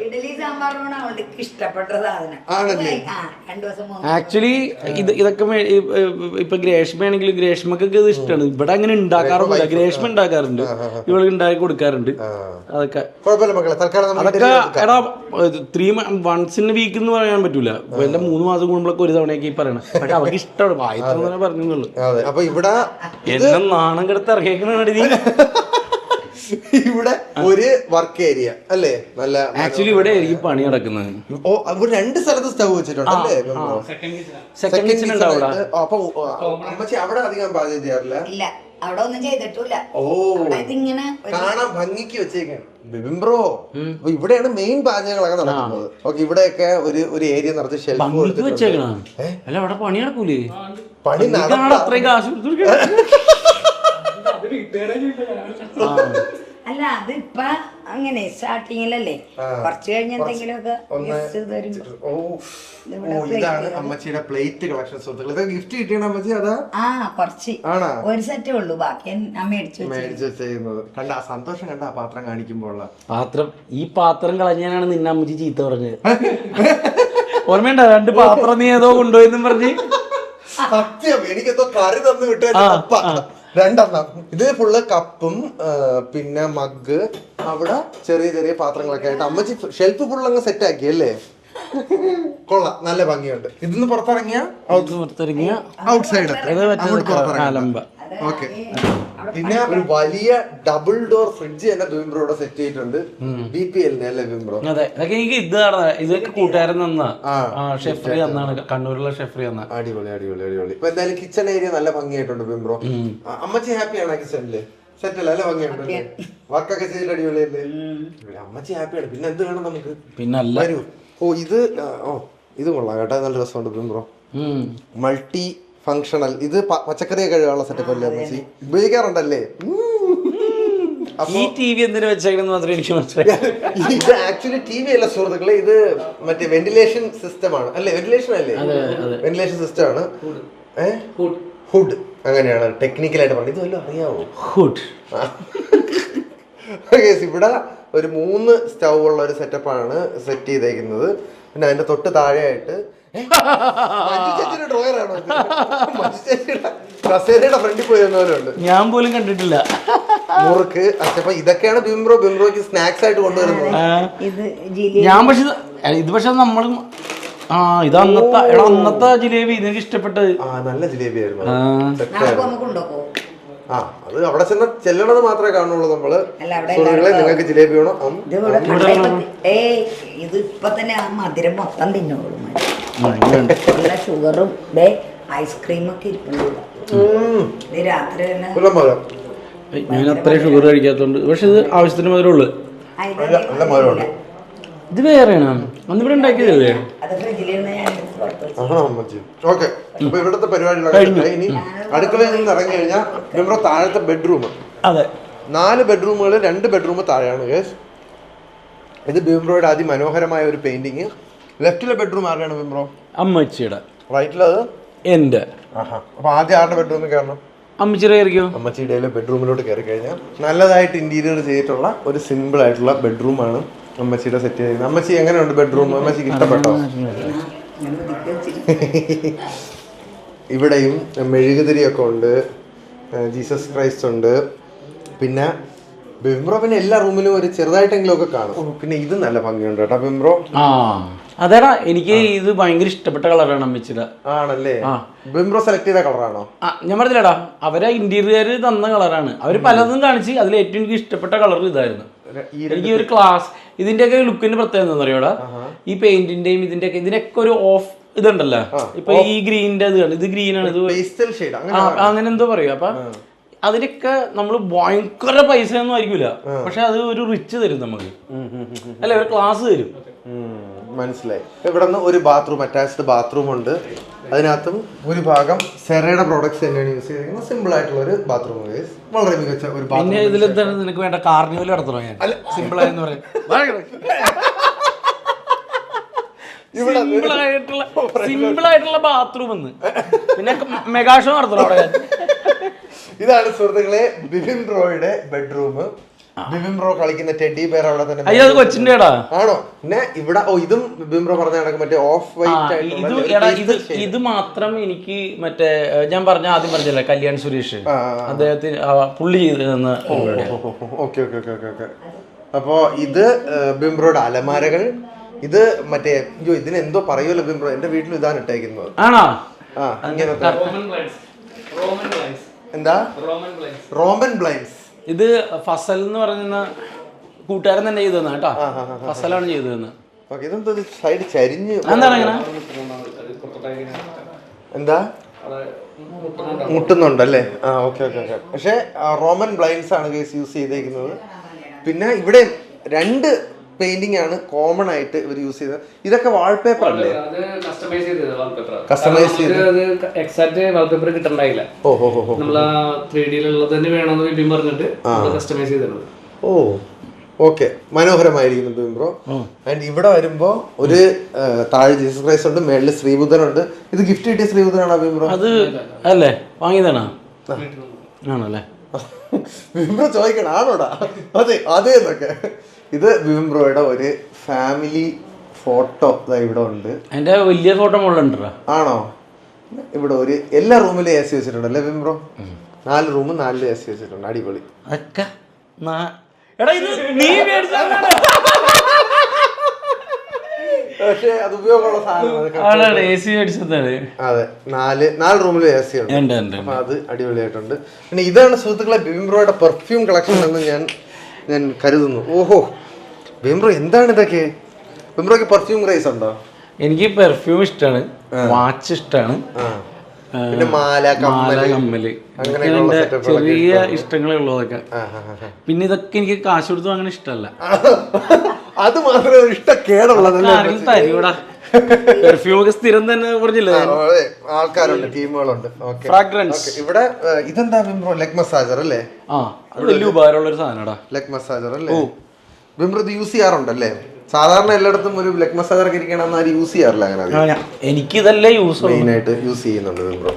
ഇഡലി സാമ്പാർ സാമ്പാറാണ് അവൾക്ക് ഇഷ്ടപ്പെട്ട സാധനം. ആണല്ലേ? 2 ദിവസം ആക്ച്വലി ഇതൊക്കെ ഇപ്പൊ ഗ്രേഷ്മയാണെങ്കിലും ഗ്രേഷ്മക്കൊക്കെ ഇത് ഇഷ്ടമാണ്. ഇവിടെ അങ്ങനെ ഉണ്ടാക്കാറൊന്നുമില്ല. ഗ്രേഷ്മ ഉണ്ടാക്കാറുണ്ട്, ഇവള് ഉണ്ടാക്കി കൊടുക്കാറുണ്ട്. അതൊക്കെ കുഴപ്പമില്ല മക്കളെ, തൽക്കാലം അതൊക്കെ എടാ 3 months in a week എന്ന് പറയാൻ പറ്റൂല. വല്ല 3 മാസം കൂടുമ്പോഴൊക്കെ ഒരു തവണയൊക്കെ പറയണം. പക്ഷെ അവർക്ക് ഇഷ്ടമാണ്, വായിത്തന്നെ പറഞ്ഞുള്ളൂ. അതെ. അപ്പൊ ഇവിടെ എന്നെ നാണം കെടുത്ത് ഇറങ്ങിയേക്കണ ഇവിടെ ഒരു വർക്ക് ഏരിയ അല്ലേ? നല്ല ആക്ച്വലി ഇവിടെ ആയിരിക്കും പണി നടക്കുന്നത്. ഓ, ഇവിടെ 2 സ്ഥലത്ത് സ്റ്റവ് വെച്ചിട്ടുണ്ട് അല്ലേ? സെക്കൻഡ് കിച്ചൺ ഉണ്ട് അവിടെ. അപ്പൊ അമ്മച്ചി അവിടെ അധികം പാചകം ചെയ്യാറില്ല? ഇല്ല, അവിടെ ഒന്നും ചെയ്തിട്ടില്ല. ഓ, ഇതിങ്ങനെ കാണാൻ ഭംഗിക്ക് വെച്ചേക്കാണ് ബിബിൻ ബ്രോ. അപ്പൊ ഇവിടെയാണ് മെയിൻ പാചകങ്ങളൊക്കെ നടക്കുന്നത്. ഓക്കെ, ഇവിടെയൊക്കെ ഒരു ഏരിയ നിറച്ച് ഷെൽഫ് വെച്ചേക്കണം. അല്ല അവിടെ പണി നടക്കൂലേ? പണി അത്രയും കാശ് അല്ല, അത് ഇപ്പൊ അങ്ങനെ സ്റ്റാർട്ടിങ്ങിലല്ലേ, കുറച്ച് കഴിഞ്ഞ എന്തെങ്കിലുമൊക്കെ ഇതാണ് അമ്മച്ചിയുടെ പ്ലേറ്റ് കളക്ഷൻ. സുഹൃത്തുക്കൾ, ഇതൊക്കെ ഗിഫ്റ്റ് കിട്ടിയാണ് അമ്മച്ചി? അതാ കുറച്ച് ഒരു സെറ്റേ ഉള്ളൂ, ബാക്കി ഞാൻ മേടിച്ചു ചെയ്യുന്നത്. കണ്ട ആ സന്തോഷം, കണ്ട ആ പാത്രം കാണിക്കുമ്പോൾ പാത്രം. ഈ പാത്രം കളഞ്ഞാണ് നിന്നെ അമ്മച്ചി ചീത്ത പറഞ്ഞത്. ഓർമ്മയുണ്ടോ? 2 പാത്രം നീ ഏതോ കൊണ്ടുപോയെന്നും പറഞ്ഞ്. സത്യം, എനിക്കെന്തോ കറി തന്നു വിട്ടു. 2 ഇത് ഫുള്ള് കപ്പും പിന്നെ മഗ്, അവിടെ ചെറിയ ചെറിയ പാത്രങ്ങളൊക്കെ ആയിട്ട് അമ്മച്ചി ഷെൽഫ് ഫുള്ള് അങ്ങ് സെറ്റ് ആക്കി അല്ലേ? കൊള്ളാം, നല്ല ഭംഗിയുണ്ട്. ഇതിന്ന് പുറത്തിറങ്ങിയ ഔട്ട് സൈഡ് ഓക്കെ. പിന്നെ ഒരു വലിയ ഡബിൾ ഡോർ ഫ്രിഡ്ജ് തന്നെ ബിംബ്രോടെ സെറ്റ് ചെയ്തിട്ടുണ്ട്. BPL അല്ലേ ബിംബ്രോ? അതെ, അതൊക്കെ എനിക്ക് ഇതൊക്കെ കൂട്ടുകാരൻ തന്നാ, ഷെഫ്രി തന്നാണ്, കണ്ണൂരിലെ ഷെഫ്രി തന്ന. അടിപൊളി അടിപൊളി അടിപൊളി. ഇപ്പൊ എന്തായാലും കിച്ചൺ ഏരിയ നല്ല ഭംഗിയായിട്ടുണ്ട് ബിംബ്രോ. അമ്മച്ചി ഹാപ്പിയാണ് കിച്ചണില്? സെറ്റ് അല്ല, നല്ല ഭംഗിയായിട്ടുണ്ട്. വർക്കൊക്കെ ചെയ്തിട്ട് അടിപൊളിയല്ലേ? അമ്മച്ചി ഹാപ്പിയാണ്. പിന്നെ എന്ത് വേണം നമുക്ക്? പിന്നല്ല. വരൂ. ഇത് കൊള്ളാം കേട്ടോ, നല്ല രസമുണ്ട് ബിംബ്രോ. Multi functional. ഇത് പച്ചക്കറിയെ കഴുകാനുള്ള സെറ്റപ്പ് അല്ലേ അമ്മച്ചി? ഉപയോഗിക്കാറുണ്ടല്ലേ? ഈ TV എന്തിനു വെച്ചേക്കണെന്ന് മാത്രമേ എനിക്ക് മനസ്സിലായി. ഇത് ആക്ച്വലി TV അല്ല സുഹൃത്തുക്കളെ, ഇത് മറ്റേ വെന്റിലേഷൻ സിസ്റ്റം ആണ് അല്ലേ? വെന്റിലേഷൻ അല്ലേ? വെന്റിലേഷൻ സിസ്റ്റം ആണ്. ഹുഡ് അങ്ങനെയാണ് ടെക്നിക്കലായിട്ട് പറഞ്ഞത്. ഇത് വല്ലതും അറിയാവോ? ഹുഡ്. ഇവിടെ ഒരു 3 സ്റ്റൗ ഉള്ള ഒരു സെറ്റപ്പാണ് സെറ്റ് ചെയ്തേക്കുന്നത്. പിന്നെ അതിന്റെ തൊട്ട് താഴെയായിട്ട് കസേരയുടെ ഫ്രണ്ടിൽ പോയി തന്നവരുണ്ട്, ഞാൻ പോലും കണ്ടിട്ടില്ല. മുറുക്ക്. അപ്പൊ ഇതൊക്കെയാണ് ബിംബ്രോയ്ക്ക് സ്നാക്സ് ആയിട്ട് കൊണ്ടുവരുന്നത്. ഞാൻ പക്ഷെ നമ്മളും ഇത് അന്നത്തെ ജിലേബി എനിക്ക് ഇഷ്ടപ്പെട്ടത്. നല്ല ജിലേബി ആയിരുന്നു. അത് അവിടെ ചെല്ലണത് മാത്രമേ കാണുള്ളൂ നമ്മള്. നിങ്ങൾക്ക് ജിലേബി വേണം? ഇത് ഇപ്പൊ തന്നെ ആ മധുരം മൊത്തം തിന്നോളൂ. ഷുഗറും ഐസ്ക്രീമും ഒക്കെ ഇരിപ്പുണ്ട് രാത്രി. ഞാൻ അത്രയും ഷുഗർ കഴിക്കാത്തോണ്ട്. പക്ഷെ ഇത് ആവശ്യത്തിന് മധുരമുള്ളു. ഇത് വേറെയാണ്, അന്നിവിടെ ഉണ്ടാക്കിയതല്ലേ? ഇവിടുത്തെ പരിപാടികളൊക്കെ ഇനി അടുക്കളയിൽ നിന്ന് ഇറങ്ങി കഴിഞ്ഞാൽ ബിംബ്രോ താഴത്തെ ബെഡ്റൂം. അതെ, 4 ബെഡ്റൂമുകൾ, 2 ബെഡ്റൂം താഴെയാണ് ഗേസ്. ഇത് ബിംബ്രോയുടെ അതിമനോഹരമായ ഒരു പെയിന്റിങ്. ലെഫ്റ്റിലെ ബെഡ്റൂം ആരുടെയാണ് ബിംബ്രോ? അമ്മച്ചിയുടെ. റൈറ്റിലത് എന്റെ. അപ്പൊ ആദ്യം ആരുടെ ബെഡ്റൂമിൽ കയറണം? അമ്മച്ചിയുടെ കയറിക്കോ. അമ്മച്ചിയുടെ ബെഡ്റൂമിലോട്ട് കയറി കഴിഞ്ഞാൽ നല്ലതായിട്ട് ഇന്റീരിയർ ചെയ്തിട്ടുള്ള ഒരു സിമ്പിൾ ആയിട്ടുള്ള ബെഡ്റൂമാണ് അമ്മച്ചിയുടെ സെറ്റ് ചെയ്തിരിക്കുന്നത്. അമ്മച്ചി എങ്ങനെയുണ്ട് ബെഡ്റൂം? അമ്മച്ചിക്ക് ഇഷ്ടപ്പെട്ടോ? ഇവിടെയും മെഴുകുതിരിയൊക്കെ ഉണ്ട്, ജീസസ് ക്രൈസ്റ്റ് ഉണ്ട്. പിന്നെ ബിംബ്രോ പിന്നെ എല്ലാ റൂമിലും ഒരു ചെറുതായിട്ടെങ്കിലും ഒക്കെ കാണും. പിന്നെ ഇത് നല്ല ഭംഗിയുണ്ട് കേട്ടോ ബിംബ്രോ. അതേടാ, എനിക്ക് ഇത് ഭയങ്കര ഇഷ്ടപ്പെട്ട കളറാണ് അമ്മച്ചിയുടെ. ആണല്ലേ? ബിംബ്രോ സെലക്ട് ചെയ്ത കളറാണോ? ഞാൻ പറഞ്ഞില്ലടാ, അവരെ ഇന്റീരിയർ തന്ന കളറാണ്. അവര് പലതും കാണിച്ച് അതിൽ ഏറ്റവും എനിക്ക് ഇഷ്ടപ്പെട്ട കളർ ഇതായിരുന്നു. എനിക്ക് ഒരു ക്ലാസ് ഇതിന്റെയൊക്കെ ലുക്കിന്റെ പ്രത്യേകത എന്താ പറയുക, ഈ പെയിന്റിന്റെയും ഇതിന്റെയൊക്കെ ഒരു ഓഫ് ഇതുണ്ടല്ലോ. ഇപ്പൊ ഈ ഗ്രീനിന്റെ ഇത് ഗ്രീൻ ആണ്, ഇത് അങ്ങനെ എന്തോ പറയും. അപ്പൊ അതിനൊക്കെ നമ്മൾ ഭയങ്കര പൈസ ഒന്നും ആയിരിക്കില്ല, പക്ഷെ അത് ഒരു റിച്ച് തരും നമുക്ക്, അല്ലെ? ഒരു ക്ലാസ് തരും. മനസ്സിലായി. ഇവിടെ നിന്ന് ഒരു ബാത്റൂം, അറ്റാച്ച്ഡ് ബാത്റൂം ഉണ്ട്. അതിനകത്തും ഒരു ഭാഗം സെറയുടെ പ്രോഡക്ട്സ് തന്നെയാണ് യൂസ് ചെയ്തിരിക്കുന്നത്. സിമ്പിൾ ആയിട്ടുള്ള ഒരു ബാത്റൂം, വളരെ മികച്ച ഒരു ബാത്റൂം. പിന്നെ ഇതിലെന്താണ് നിനക്ക് വേണ്ട? കാർണിവൽ നടത്തണോ? ഞാൻ സിമ്പിൾ ആയെന്ന് പറയാം. സിമ്പിൾ ആയിട്ടുള്ള ബാത്റൂം എന്ന് പിന്നെ മെഗാ ഷോ നടത്തണം അവിടെ. ഇതാണ് സുഹൃത്തുക്കളെ ബിബിൻ ബ്രോയുടെ ബെഡ്റൂം. ബിബിൻ ബ്രോ കളിക്കുന്ന ടെഡി ബെയർ അവിടെ തന്നെ. അയ്യോ അത് കൊച്ചിന്റെ ഇടാ ആണോ? പിന്നെ ഇവിടെ ഇതും ബിബിൻ ബ്രോ പറഞ്ഞ കണക്ക് മറ്റേ ഓഫ് വൈറ്റ് ഇത് മാത്രം എനിക്ക് മറ്റേ ഞാൻ ആദ്യം പറഞ്ഞല്ലേ കല്യാൺ സുരേഷ് അദ്ദേഹത്തിന് പുള്ളി ചെയ്തിരുന്ന. Okay okay okay okay. അപ്പോ ഇത് ബിബിൻ ബ്രോയുടെ അലമാരകൾ. ഇത് മറ്റേ ഇതിന് എന്തോ പറയുമല്ലോ ബിബിൻ ബ്രോ, എന്റെ വീട്ടിൽ ഇതാണ് ഇട്ടേക്കുന്നത്. ആണോ? എന്താ? Roman blinds. ഇത് ഫസൽ എന്ന് പറയുന്ന കൂട്ടുകാരൻ തന്നെ ചെയ്തു തന്നെ കേട്ടോ. ഫസലാണ് ചെയ്തു തന്നെ. ഇതെന്താ സൈഡ് ചരിഞ്ഞ് എന്താണ് അങ്ങനെ? എന്താ മുട്ടുന്നുണ്ടല്ലേ? ആ ഓക്കെ ഓക്കെ ഓക്കെ. പക്ഷെ റോമൻ ബ്ലൈൻഡ്സ് ആണ് കേസ് യൂസ് ചെയ്തേക്കുന്നത്. പിന്നെ ഇവിടെ 2 പെയിന്റിംഗ് ആണ് കോമൺ ആയിട്ട് ഇവർ യൂസ് ചെയ്തത്. ഇതൊക്കെ വാൾപേപ്പർ അല്ലേ? കസ്റ്റമൈസ് ചെയ്ത് എക്സാക്ട് വാൾപേപ്പർ കിട്ടണ്ടായില്ല. നമ്മള് 3D തന്നെ വേണമെന്ന് വീട്ടിൽ പറഞ്ഞിട്ട് കസ്റ്റമൈസ് ചെയ്തത്. ഓ ഓക്കെ, മനോഹരമായിരിക്കുന്നു ബിബിൻ ബ്രോ. ആൻഡ് ഇവിടെ വരുമ്പോ ഒരു താഴെ ജീസസ് ക്രൈസ്റ്റ് ഉണ്ട്, മേളില് ശ്രീബുദ്ധനുണ്ട്. ഇത് ഗിഫ്റ്റ് കിട്ടിയ ശ്രീബുദ്ധനാണോ ബിബിൻ ബ്രോ? അത് അല്ലേ വാങ്ങിയതാണോ? ആണല്ലേ? ബിബിൻ ബ്രോ ചോദിക്കണം ആണോടാ? അതെ അതെ എന്നൊക്കെ. ഇത് ബിബിൻ ബ്രോയുടെ ഒരു ഫാമിലി ഫോട്ടോ ഇവിടെ ഉണ്ട്. എന്റെ വലിയ ഫോട്ടോ മുകളിലുണ്ടോ? ആണോ? ഇവിടെ ഒരു എല്ലാ റൂമിലും AC വെച്ചിട്ടുണ്ടല്ലേ ബിബിൻ ബ്രോ? 4 റൂമും 4 AC വെച്ചിട്ടുണ്ട്. അടിപൊളി. പക്ഷേ അത് ഉപയോഗമുള്ള സാധനമാണ്. അതെ, 4 റൂമിലും AC ഉണ്ട്. അപ്പൊ അത് അടിപൊളിയായിട്ടുണ്ട്. പിന്നെ ഇതാണ് സുഹൃത്തുക്കളെ ബിബിൻ ബ്രോയുടെ പെർഫ്യൂം കളക്ഷൻ എന്ന് ഞാൻ കരുതുന്നു. ഓഹോ ബിബിൻ ബ്രോ, എന്താണ് ഇതൊക്കെ? ബിബിൻ ബ്രോക്ക് പെർഫ്യൂം ക്രൈസ് ഉണ്ടോ? എനിക്ക് പെർഫ്യൂം ഇഷ്ടമാണ്, വാച്ച് ഇഷ്ടമാണ്, പിന്നെ മാല, കമ്മല്, ചെറിയ ഇഷ്ടങ്ങളേ ഉള്ളതൊക്കെ. പിന്നെ ഇതൊക്കെ എനിക്ക് കാശ് കൊടുത്തു അങ്ങനെ ഇഷ്ടമല്ല. അത് മാത്രമേ ഇഷ്ടക്കേടുള്ളത്. പെർഫ്യൂം ഒക്കെ സ്ഥിരം തന്നെ പറഞ്ഞില്ലേ, ആൾക്കാരുണ്ട്, ടീമുകളുണ്ട്. ഫ്രാഗ്രൻസ്. ഇവിടെ ഇതെന്താ ബിബിൻ ബ്രോ? ലെഗ് മസാജർ അല്ലേ? അത് വലിയ ഉപകാരമുള്ള ഒരു സാധനടാ, ലെഗ് മസാജർ അല്ലേ? ബിബിൻ ബ്രോ ഇത് യൂസ് ചെയ്യാറുണ്ടല്ലേ? സാധാരണ എല്ലായിടത്തും ഒരു ലെഗ് മസാജർ ഒക്കെ ഇരിക്കണം ആരും യൂസ് ചെയ്യാറില്ല. അങ്ങനെ എനിക്ക് ഇതല്ലേ മെയിൻ ആയിട്ട് യൂസ് ചെയ്യുന്നുണ്ട് ബിബിൻ ബ്രോ.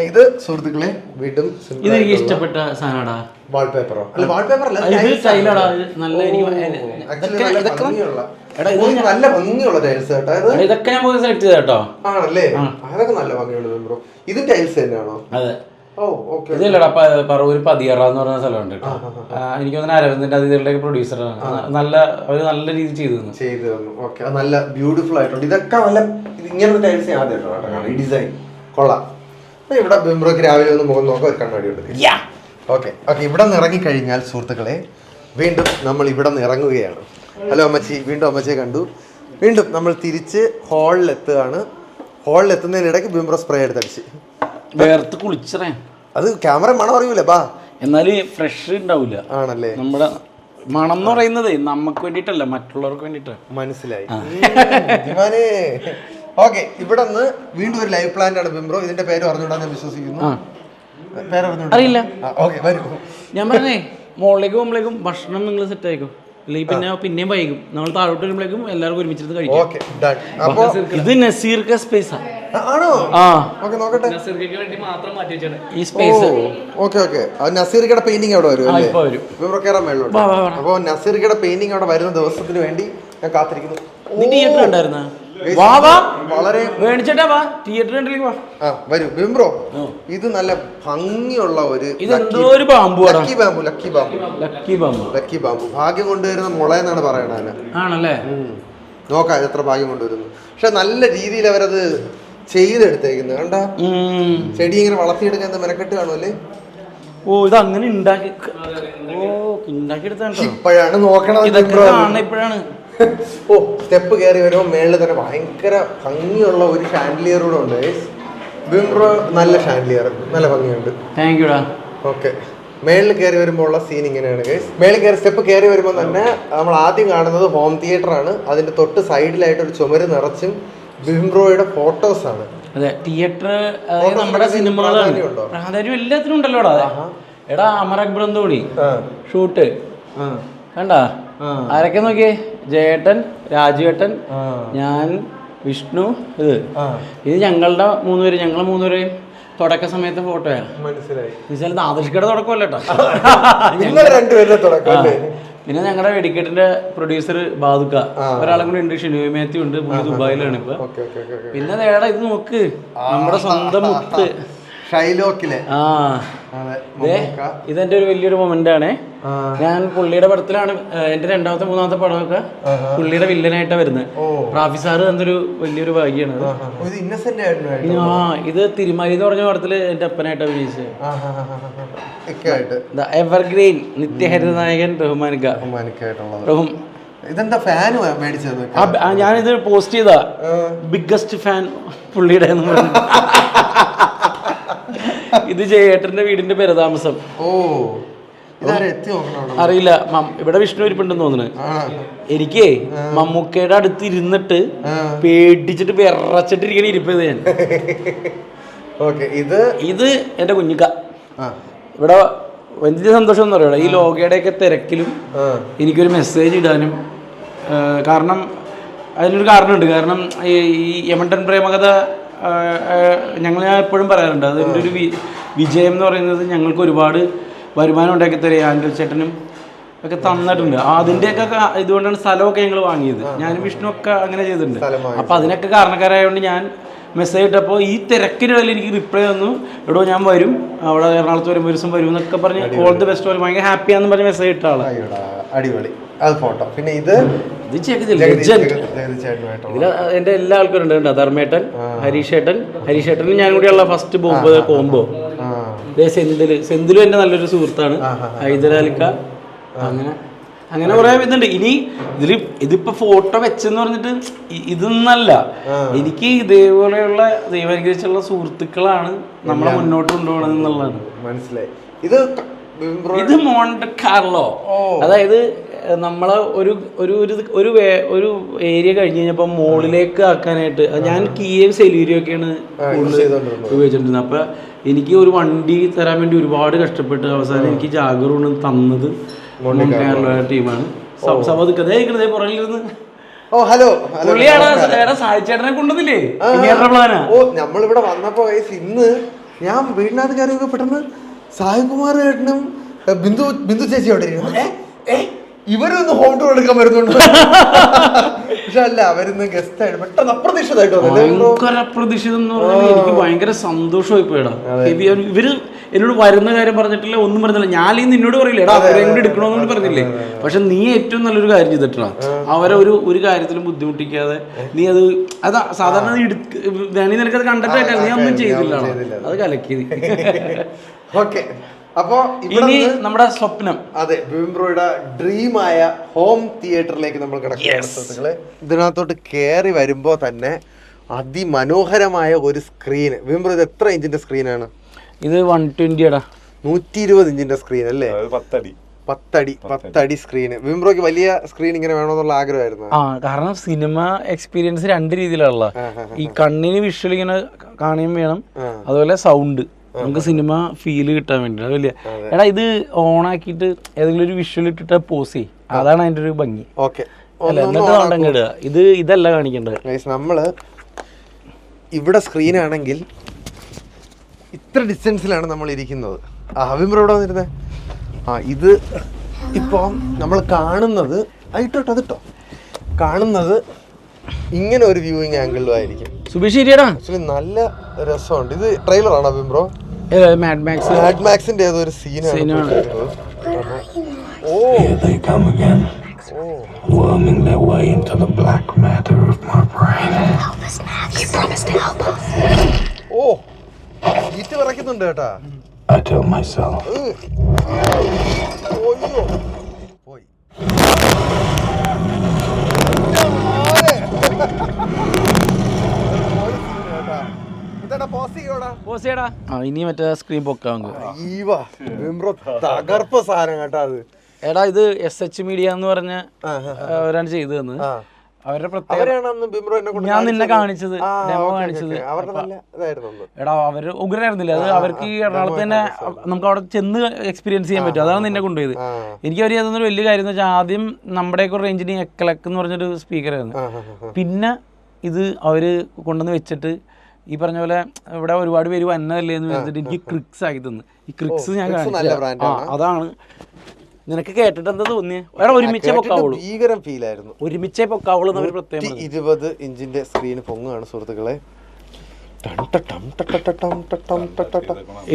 ഇത് സുഹൃത്തുക്കളെ വീണ്ടും ഇത് എനിക്ക് ഇഷ്ടപ്പെട്ട സാധനടാ. വാൾപേപ്പറോ? അല്ല വാൾപേപ്പർ അല്ല, നല്ല ഭംഗിയുള്ള ടൈൽസ് കേട്ടോ. ഇതൊക്കെ ഞാൻ പോയി സെലക്ട് ചെയ്തോ. ആണല്ലേ? അതൊക്കെ നല്ല ഭംഗിയുണ്ട് ബിബിൻ ബ്രോ. ഇത് ടൈൽസ് തന്നെയാണോ? അതെ. ഇതല്ലടാ പറവൂര് പതിയറ എന്ന് പറഞ്ഞ സ്ഥലമുണ്ട് കേട്ടോ. എനിക്ക് തോന്നുന്നു അരവിന്ദിന്റെ അതിഥികളുടെ പ്രൊഡ്യൂസറാണ്. അവര് നല്ല രീതിയിൽ ചെയ്തു തന്നു. ഓക്കെ, നല്ല ബ്യൂട്ടിഫുൾ ആയിട്ടുണ്ട്. ഇതൊക്കെ നല്ല ഇങ്ങനത്തെ ടൈൽസ് ആദ്യമായിട്ടോ ഈ ഡിസൈൻ കൊള്ളാം. ഇവിടെ ബിബിൻ ബ്രോക്ക് രാവിലെ ഒന്ന് മുഖം നോക്കാം, ഒരു കണ്ണാടി ഉണ്ട്. Okay okay. ഇവിടെ നിന്ന് ഇറങ്ങിക്കഴിഞ്ഞാൽ സുഹൃത്തുക്കളെ വീണ്ടും നമ്മൾ ഇവിടെ നിന്ന് ഇറങ്ങുകയാണ്. ഹലോ അമ്മച്ചി, വീണ്ടും അമ്മച്ചിയെ കണ്ടു. വീണ്ടും നമ്മൾ തിരിച്ച് ഹാളിലെത്തുകയാണ്. ഹാളിലെത്തുന്നതിനിടയ്ക്ക് ബിബിൻ ബ്രോ സ്പ്രേ എടുത്തടിച്ച് വേർത്ത് കുളിച്ചറേ. അത് ക്യാമറ മണം അറിയൂലേ ബാ, എന്നാലും ഫ്രഷ് ഉണ്ടാവില്ല. ആണല്ലേ? നമ്മുടെ മണം എന്ന് പറയുന്നത് നമുക്ക് വേണ്ടിട്ടല്ല, മറ്റുള്ളവർക്ക് വേണ്ടിട്ടാ. മനസ്സിലായി. ഓക്കെ, ഇവിടെ നിന്ന് വീണ്ടും ഒരു ലൈവ് പ്ലാന്റ് ആണ് ബിബിൻ ബ്രോ. ഇതിന്റെ പേര് പറഞ്ഞുകൊണ്ടാ ഞാൻ വിശ്വസിക്കുന്നു. അറിയില്ല. ഓക്കെ, വരൂ. ഞാൻ പറഞ്ഞേ മുകളിലേക്ക് പോകുമ്പോഴേക്കും ഭക്ഷണം നിങ്ങൾ സെറ്റ് ആയിക്കും, അല്ലെങ്കിൽ പിന്നെയും വൈകും. നമ്മൾ താഴോട്ട് വരുമ്പോഴേക്കും എല്ലാവർക്കും ഒരുമിച്ചിരുന്ന് കഴിക്കും. ഇത് നസീർക്ക സ്പേസ് ആണോ? നോക്കട്ടെ. ഈ സ്പേസ് നസീർക്കയുടെ പെയിന്റിംഗ് അവിടെ വരും. അപ്പൊ നസീർക്കയുടെ പെയിന്റിംഗ് അവിടെ വരുന്ന ദിവസത്തിന് വേണ്ടി ഞാൻ കാത്തിരിക്കുന്നു. തിയേറ്റർ ഉണ്ടായിരുന്ന വളരെ വരൂ ബിബിൻ ബ്രോ. ഇത് നല്ല ഭംഗിയുള്ള ഒരു ലക്കി ബാമ്പു. ഭാഗ്യം കൊണ്ടുവരുന്ന മുള എന്നാണ് പറയണത്. ആണല്ലേ? നോക്കാം എത്ര ഭാഗ്യം കൊണ്ടുവരുന്നു. പക്ഷെ നല്ല രീതിയിൽ അവരത് ചെയ്തെടുത്തേക്കുന്നത് കണ്ട. ചെടി ഇങ്ങനെ വളർത്തിയെടുക്കാൻ മെനക്കെട്ട് കാണുമല്ലേ? ഓ, ഇത് അങ്ങനെ ഉണ്ടാക്കിയെടുത്താണ്. ഇപ്പോഴാണ് നോക്കണം. ഇപ്പോഴാണ് ഓ, സ്റ്റെപ്പ് കയറി വരുമ്പോൾ മേളിൽ തന്നെ ഭയങ്കര ഭംഗിയുള്ള ഒരു ഷാൻഡിലിയർ കൂടെ ഉണ്ട്. ബിബിൻ ബ്രോ നല്ല ഷാൻഡിലിയർ, നല്ല ഭംഗിയുണ്ട്. താങ്ക് യുടാ. ഓക്കെ, മേളിൽ കയറി വരുമ്പോൾ ഉള്ള സീൻ ഇങ്ങനെയാണ് ഗൈസ്. മേളിൽ കയറി സ്റ്റെപ്പ് കയറി വരുമ്പോൾ തന്നെ നമ്മൾ ആദ്യം കാണുന്നത് ഹോം തിയേറ്റർ ആണ്. അതിന്റെ തൊട്ട് സൈഡിലായിട്ട് ഒരു ചുമര് നിറച്ചും ബിബിൻ ബ്രോയുടെ ഫോട്ടോസ് ആണ്. അതെ, തിയേറ്റർ നമ്മുടെ സിനിമകളാണ്. പ്രാധാന്യം എല്ലാത്തിനും ഉണ്ടല്ലോടാ. എടാ അമർ അക്ബർ എന്തോടി ഷൂട്ട് കണ്ട ആരൊക്കെ നോക്കിയേ? ജയേട്ടൻ, രാജുവേട്ടൻ, ഞാൻ, വിഷ്ണു. ഇത് ഞങ്ങളുടെ 3 പേര്. ഞങ്ങളെ 3 പേരെയും തുടക്ക സമയത്തെ ഫോട്ടോയാ. മനസ്സിലായി. എന്നുവെച്ചാൽ നാദൃഷ്കയുടെ തുടക്കമല്ല കേട്ടോ. നിങ്ങൾ രണ്ടുപേരുടെ തുടക്കം അല്ലേ? പിന്നെ ഞങ്ങളുടെ വെടിക്കെട്ടിന്റെ പ്രൊഡ്യൂസർ ബാദുക്ക, ഒരാളും കൂടി ഉണ്ട്, ഷിനു മാത്യു ഉണ്ട്, പുള്ളി ദുബായിലാണ് ഇപ്പൊ. പിന്നെ നേടാ ഇത് നോക്ക്, നമ്മുടെ സ്വന്തം മുത്ത് ഷൈലോക്കിലെ. ഇതെന്റെ ഒരു വലിയൊരു മൊമെന്റ് ആണ്. ഞാൻ പുള്ളിയുടെ പടത്തിലാണ് എന്റെ രണ്ടാമത്തെ മൂന്നാമത്തെ പടമൊക്കെ പുള്ളിയുടെ വില്ലനായിട്ടാ വരുന്നത്. റാഫി സാറ് എന്തൊരു വലിയൊരു ഭാഗ്യാണ്. ഇത് തിരുമാലി എന്ന് പറഞ്ഞ പടത്തില് എന്റെ അപ്പനായിട്ട് അഭിനയിച്ചത്. എവർഗ്രീൻ നിത്യഹരിത നായകൻ റഹ്മാൻ. ഇതെന്താ ഫാൻ മേടിച്ചത്? ഞാനിത് പോസ്റ്റ് ചെയ്താ, ബിഗ്ഗസ്റ്റ് ഫാൻ പുള്ളിയുടെ. ഇത് ജയേട്ടന്റെ വീടിന്റെ പേരതാമസം. അറിയില്ല, ഇവിടെ വിഷ്ണു ഇരിപ്പുണ്ടെന്ന് തോന്നുന്നു. എനിക്ക് മമ്മൂക്കയുടെ അടുത്ത് ഇരുന്നിട്ട് പേടിച്ചിട്ട് വിറച്ചിട്ടിരിക്കണ ഇരിപ്പത് ഞാൻ. ഇത് എന്റെ കുഞ്ഞിക്ക. ഇവിടെ വലിയ സന്തോഷം എന്ന് പറയുന്നത് ഈ ലോകയുടെയൊക്കെ തിരക്കിലും എനിക്കൊരു മെസ്സേജ് ഇടാനും, കാരണം അതിനൊരു കാരണമുണ്ട്. കാരണം ഈ യമണ്ടൻ പ്രേമകഥ ഞാൻ എപ്പോഴും പറയാറുണ്ട്, അതിൻ്റെ ഒരു വിജയം എന്ന് പറയുന്നത് ഞങ്ങൾക്ക് ഒരുപാട് വരുമാനം ഉണ്ടാക്കി തരിക ആൻഡ്രു ചേട്ടനും ഒക്കെ തന്നിട്ടുണ്ട്. അതിൻ്റെയൊക്കെ ഇതുകൊണ്ടാണ് സ്ഥലമൊക്കെ ഞങ്ങൾ വാങ്ങിയത്. ഞാനും വിഷ്ണു ഒക്കെ അങ്ങനെ ചെയ്തിട്ടുണ്ട്. അപ്പം അതിനൊക്കെ കാരണക്കാരായതുകൊണ്ട് ഞാൻ മെസ്സേജ് ഇട്ടപ്പോൾ ഈ തിരക്കിനിടയിൽ എനിക്ക് റിപ്ലൈ തന്നു, എടോ ഞാൻ വരും, അവിടെ എറണാകുളത്ത് വരുമ്പോൾ ഒരു ദിവസം വരും എന്നൊക്കെ പറഞ്ഞ് ഓൾ ദി ബെസ്റ്റ് പോലെ ഭയങ്കര ഹാപ്പിയാന്ന് പറഞ്ഞ് മെസ്സേജ് ഇട്ട ആളാണ്. അടിപൊളി ഫോട്ടോ. പിന്നെ ഇത് എന്റെ എല്ലാ ആൾക്കാരും ഉണ്ട്. ധർമ്മേട്ടൻ, ഹരീഷേട്ടനും ഞാൻ കൂടിയുള്ള ഫസ്റ്റ് കോംബോ. സെന്തിലും എന്റെ നല്ലൊരു സുഹൃത്താണ്. ഹൈദരാലിക്ക, അങ്ങനെ കുറെ ഇതുണ്ട്. ഇനി ഇതിപ്പോ ഫോട്ടോ വെച്ചെന്ന് പറഞ്ഞിട്ട് ഇതൊന്നല്ല, എനിക്ക് ഇതേപോലെയുള്ള ദൈവീകരിച്ചുള്ള സുഹൃത്തുക്കളാണ് നമ്മളെ മുന്നോട്ട് കൊണ്ടുപോകണം എന്നുള്ളതാണ്. മനസ്സിലായി. ഇത് മോണ്ടെ കാർലോ, അതായത് നമ്മളെ ഒരു ഏരിയ കഴിഞ്ഞ് കഴിഞ്ഞപ്പോ മോളിലേക്ക് ആക്കാനായിട്ട് ഞാൻ കീയും സെലൂരിയൊക്കെയാണ് കൂടുതൽ ഉപയോഗിച്ചിട്ടുള്ളത്. അപ്പൊ എനിക്ക് ഒരു വണ്ടി തരാൻ വേണ്ടി ഒരുപാട് കഷ്ടപ്പെട്ട് അവസാനം എനിക്ക് ജാഗറൂണ് തന്നത് ടീമാണ്. പുറകിലിരുന്ന് സായിച്ചേട്ടനെ കൊണ്ടുവന്നില്ലേ പ്ലാനാ. നമ്മളിവിടെ വന്നപ്പോ ഇന്ന് ഞാൻ വീടിനകത്ത് കയറി പെട്ടെന്ന് സായികുമാർ ചേട്ടനും ബിന്ദു ചേച്ചി അവിടെ ഇവരൊന്ന് ഹോം ടൂർ എടുക്കാൻ വരുന്നുണ്ട്. പക്ഷെ അല്ല, അവരിന്ന് ഗസ്റ്റ് ആയിട്ട് പെട്ടെന്ന് അപ്രതീക്ഷിതമായിട്ട് അപ്രതീക്ഷിതം എന്ന് പറഞ്ഞാൽ എനിക്ക് ഭയങ്കര സന്തോഷമായി പോയടാ. ഇവര് എന്നോട് വരുന്ന കാര്യം പറഞ്ഞിട്ടില്ല, ഒന്നും പറഞ്ഞില്ല. ഞാൻ നിന്നോട് പറയില്ലേ എടാ അവരെ കൂടി എടുക്കണമെന്നോട് പറഞ്ഞില്ലേ. പക്ഷെ നീ ഏറ്റവും നല്ലൊരു കാര്യം ചെയ്തിട്ടാ, അവരെ ഒരു കാര്യത്തിലും ബുദ്ധിമുട്ടിക്കാതെ നീ അതാ സാധാരണ നിനക്കത് കണ്ടിട്ടായിട്ടല്ല, നീ ഒന്നും ചെയ്തില്ല, അത് കലക്കിയത്. ഓക്കെ, അപ്പോ ഇനി നമ്മുടെ സ്വപ്നം, അതെ, ബിബിൻബ്രോയുടെ ഡ്രീമായ ഹോം തിയേറ്ററിലേക്ക് നമ്മൾ കിടക്കുകയാണ്. ഇതിനകത്തോട്ട് കയറി വരുമ്പോ തന്നെ അതിമനോഹരമായ ഒരു സ്ക്രീൻ. ബിബിൻബ്രോ, ഇത് എത്ര ഇഞ്ചിന്റെ സ്ക്രീനാണ്? ഇത് 120 120 ഇഞ്ചിന്റെ സ്ക്രീൻ അല്ലേ? 10 സ്ക്രീന്. ബിബിൻബ്രോയ്ക്ക് വലിയ സ്ക്രീൻ ഇങ്ങനെ വേണമെന്നുള്ള ആഗ്രഹമായിരുന്നു. കാരണം സിനിമ എക്സ്പീരിയൻസ് രണ്ട് രീതിയിലുള്ള, ഈ കണ്ണിന് വിഷ്വൽ ഇങ്ങനെ കാണുകയും വേണം, അതുപോലെ സൗണ്ട് നമുക്ക് സിനിമ ഫീല് കിട്ടാൻ വേണ്ടി. അത് വലിയ എടാ, ഇത് ഓണാക്കിയിട്ട് ഏതെങ്കിലും ഒരു വിഷ്വൽ ഇട്ടിട്ട് പോസ് ചെയ്യും, അതാണ് അതിന്റെ ഒരു ഭംഗി. എന്നിട്ട് ഇതല്ല കാണിക്കേണ്ടത്. നമ്മള് ഇവിടെ സ്ക്രീനാണെങ്കിൽ ഇത്ര ഡിസ്റ്റൻസിലാണ് നമ്മൾ ഇരിക്കുന്നത്. ബിബിൻബ്രോ ഇവിടെ വന്നിരുന്നേ. ഇത് ഇപ്പൊ നമ്മൾ കാണുന്നത് അതിട്ടോ കാണുന്നത് ഇങ്ങനെ ഒരു വ്യൂയിങ് ആംഗിളിലും ആയിരിക്കും. ആക്ച്വലി നല്ല രസമുണ്ട്. ഇത് ട്രെയിലറാണോ ബിബിൻബ്രോ? മാഡ് മാക്സിന്റെ ഏതോ ഒരു സീനാണ്. Worming their way into the black matter of my brain. Help us, Max. You promised to help us. ഈറ്റ് വിറയ്ക്കുന്നുണ്ട് കേട്ടാ. I tell myself. പോയി. ഇനി മറ്റേ സ്ക്രീൻ പൊക്കാൻ തകർപ്പ് സാധനം കേട്ടാ അത്. എടാ, ഇത് SH മീഡിയ എന്ന് പറഞ്ഞ അവരാണ് ചെയ്തു തന്നത്. അവരുടെ പ്രത്യേകത ഞാൻ നിന്നെ കാണിച്ചത്, ഡെമോ കാണിച്ചത്. എടാ, അവര് ഉഗ്രനായിരുന്നില്ല. അത് അവർക്ക് ഈ എറണാകുളത്ത് തന്നെ നമുക്ക് അവിടെ ചെന്ന് എക്സ്പീരിയൻസ് ചെയ്യാൻ പറ്റും. അതാണ് നിന്നെ കൊണ്ടുപോയത്. എനിക്ക് അവർ അതൊന്നൊരു വലിയ കാര്യം എന്ന് വെച്ചാൽ, ആദ്യം നമ്മുടെയൊക്കെ റേഞ്ചിന് എക്കലക്ക് എന്ന് പറഞ്ഞൊരു സ്പീക്കറായിരുന്നു. പിന്നെ ഇത് അവര് കൊണ്ടുവന്ന് വെച്ചിട്ട് ഈ പറഞ്ഞ പോലെ ഇവിടെ ഒരുപാട് പേര് വന്നതല്ലേ എന്ന് വിചാരിച്ചിട്ട് എനിക്ക് ക്രിക്സ് ആക്കി തന്നു. ഈ ക്രിക്സ് ഞാൻ നല്ല കാണിച്ചു. ബ്രാൻഡാണ്. അതാണ്. നിനക്ക് കേട്ടിട്ട് എന്താ തോന്നിയേ? വേറെ ഒരുമിച്ചേ പൊക്കാവുള്ളൂ, ഭീകരം ഫീൽ ആയിരുന്നു. ഒരുമിച്ചേ പൊക്കാവുള്ളൂ എന്നൊരു പ്രത്യേകം. 20 ഇഞ്ചിന്റെ സ്ക്രീൻ പൊങ്ങുകയാണ് സുഹൃത്തുക്കളെ.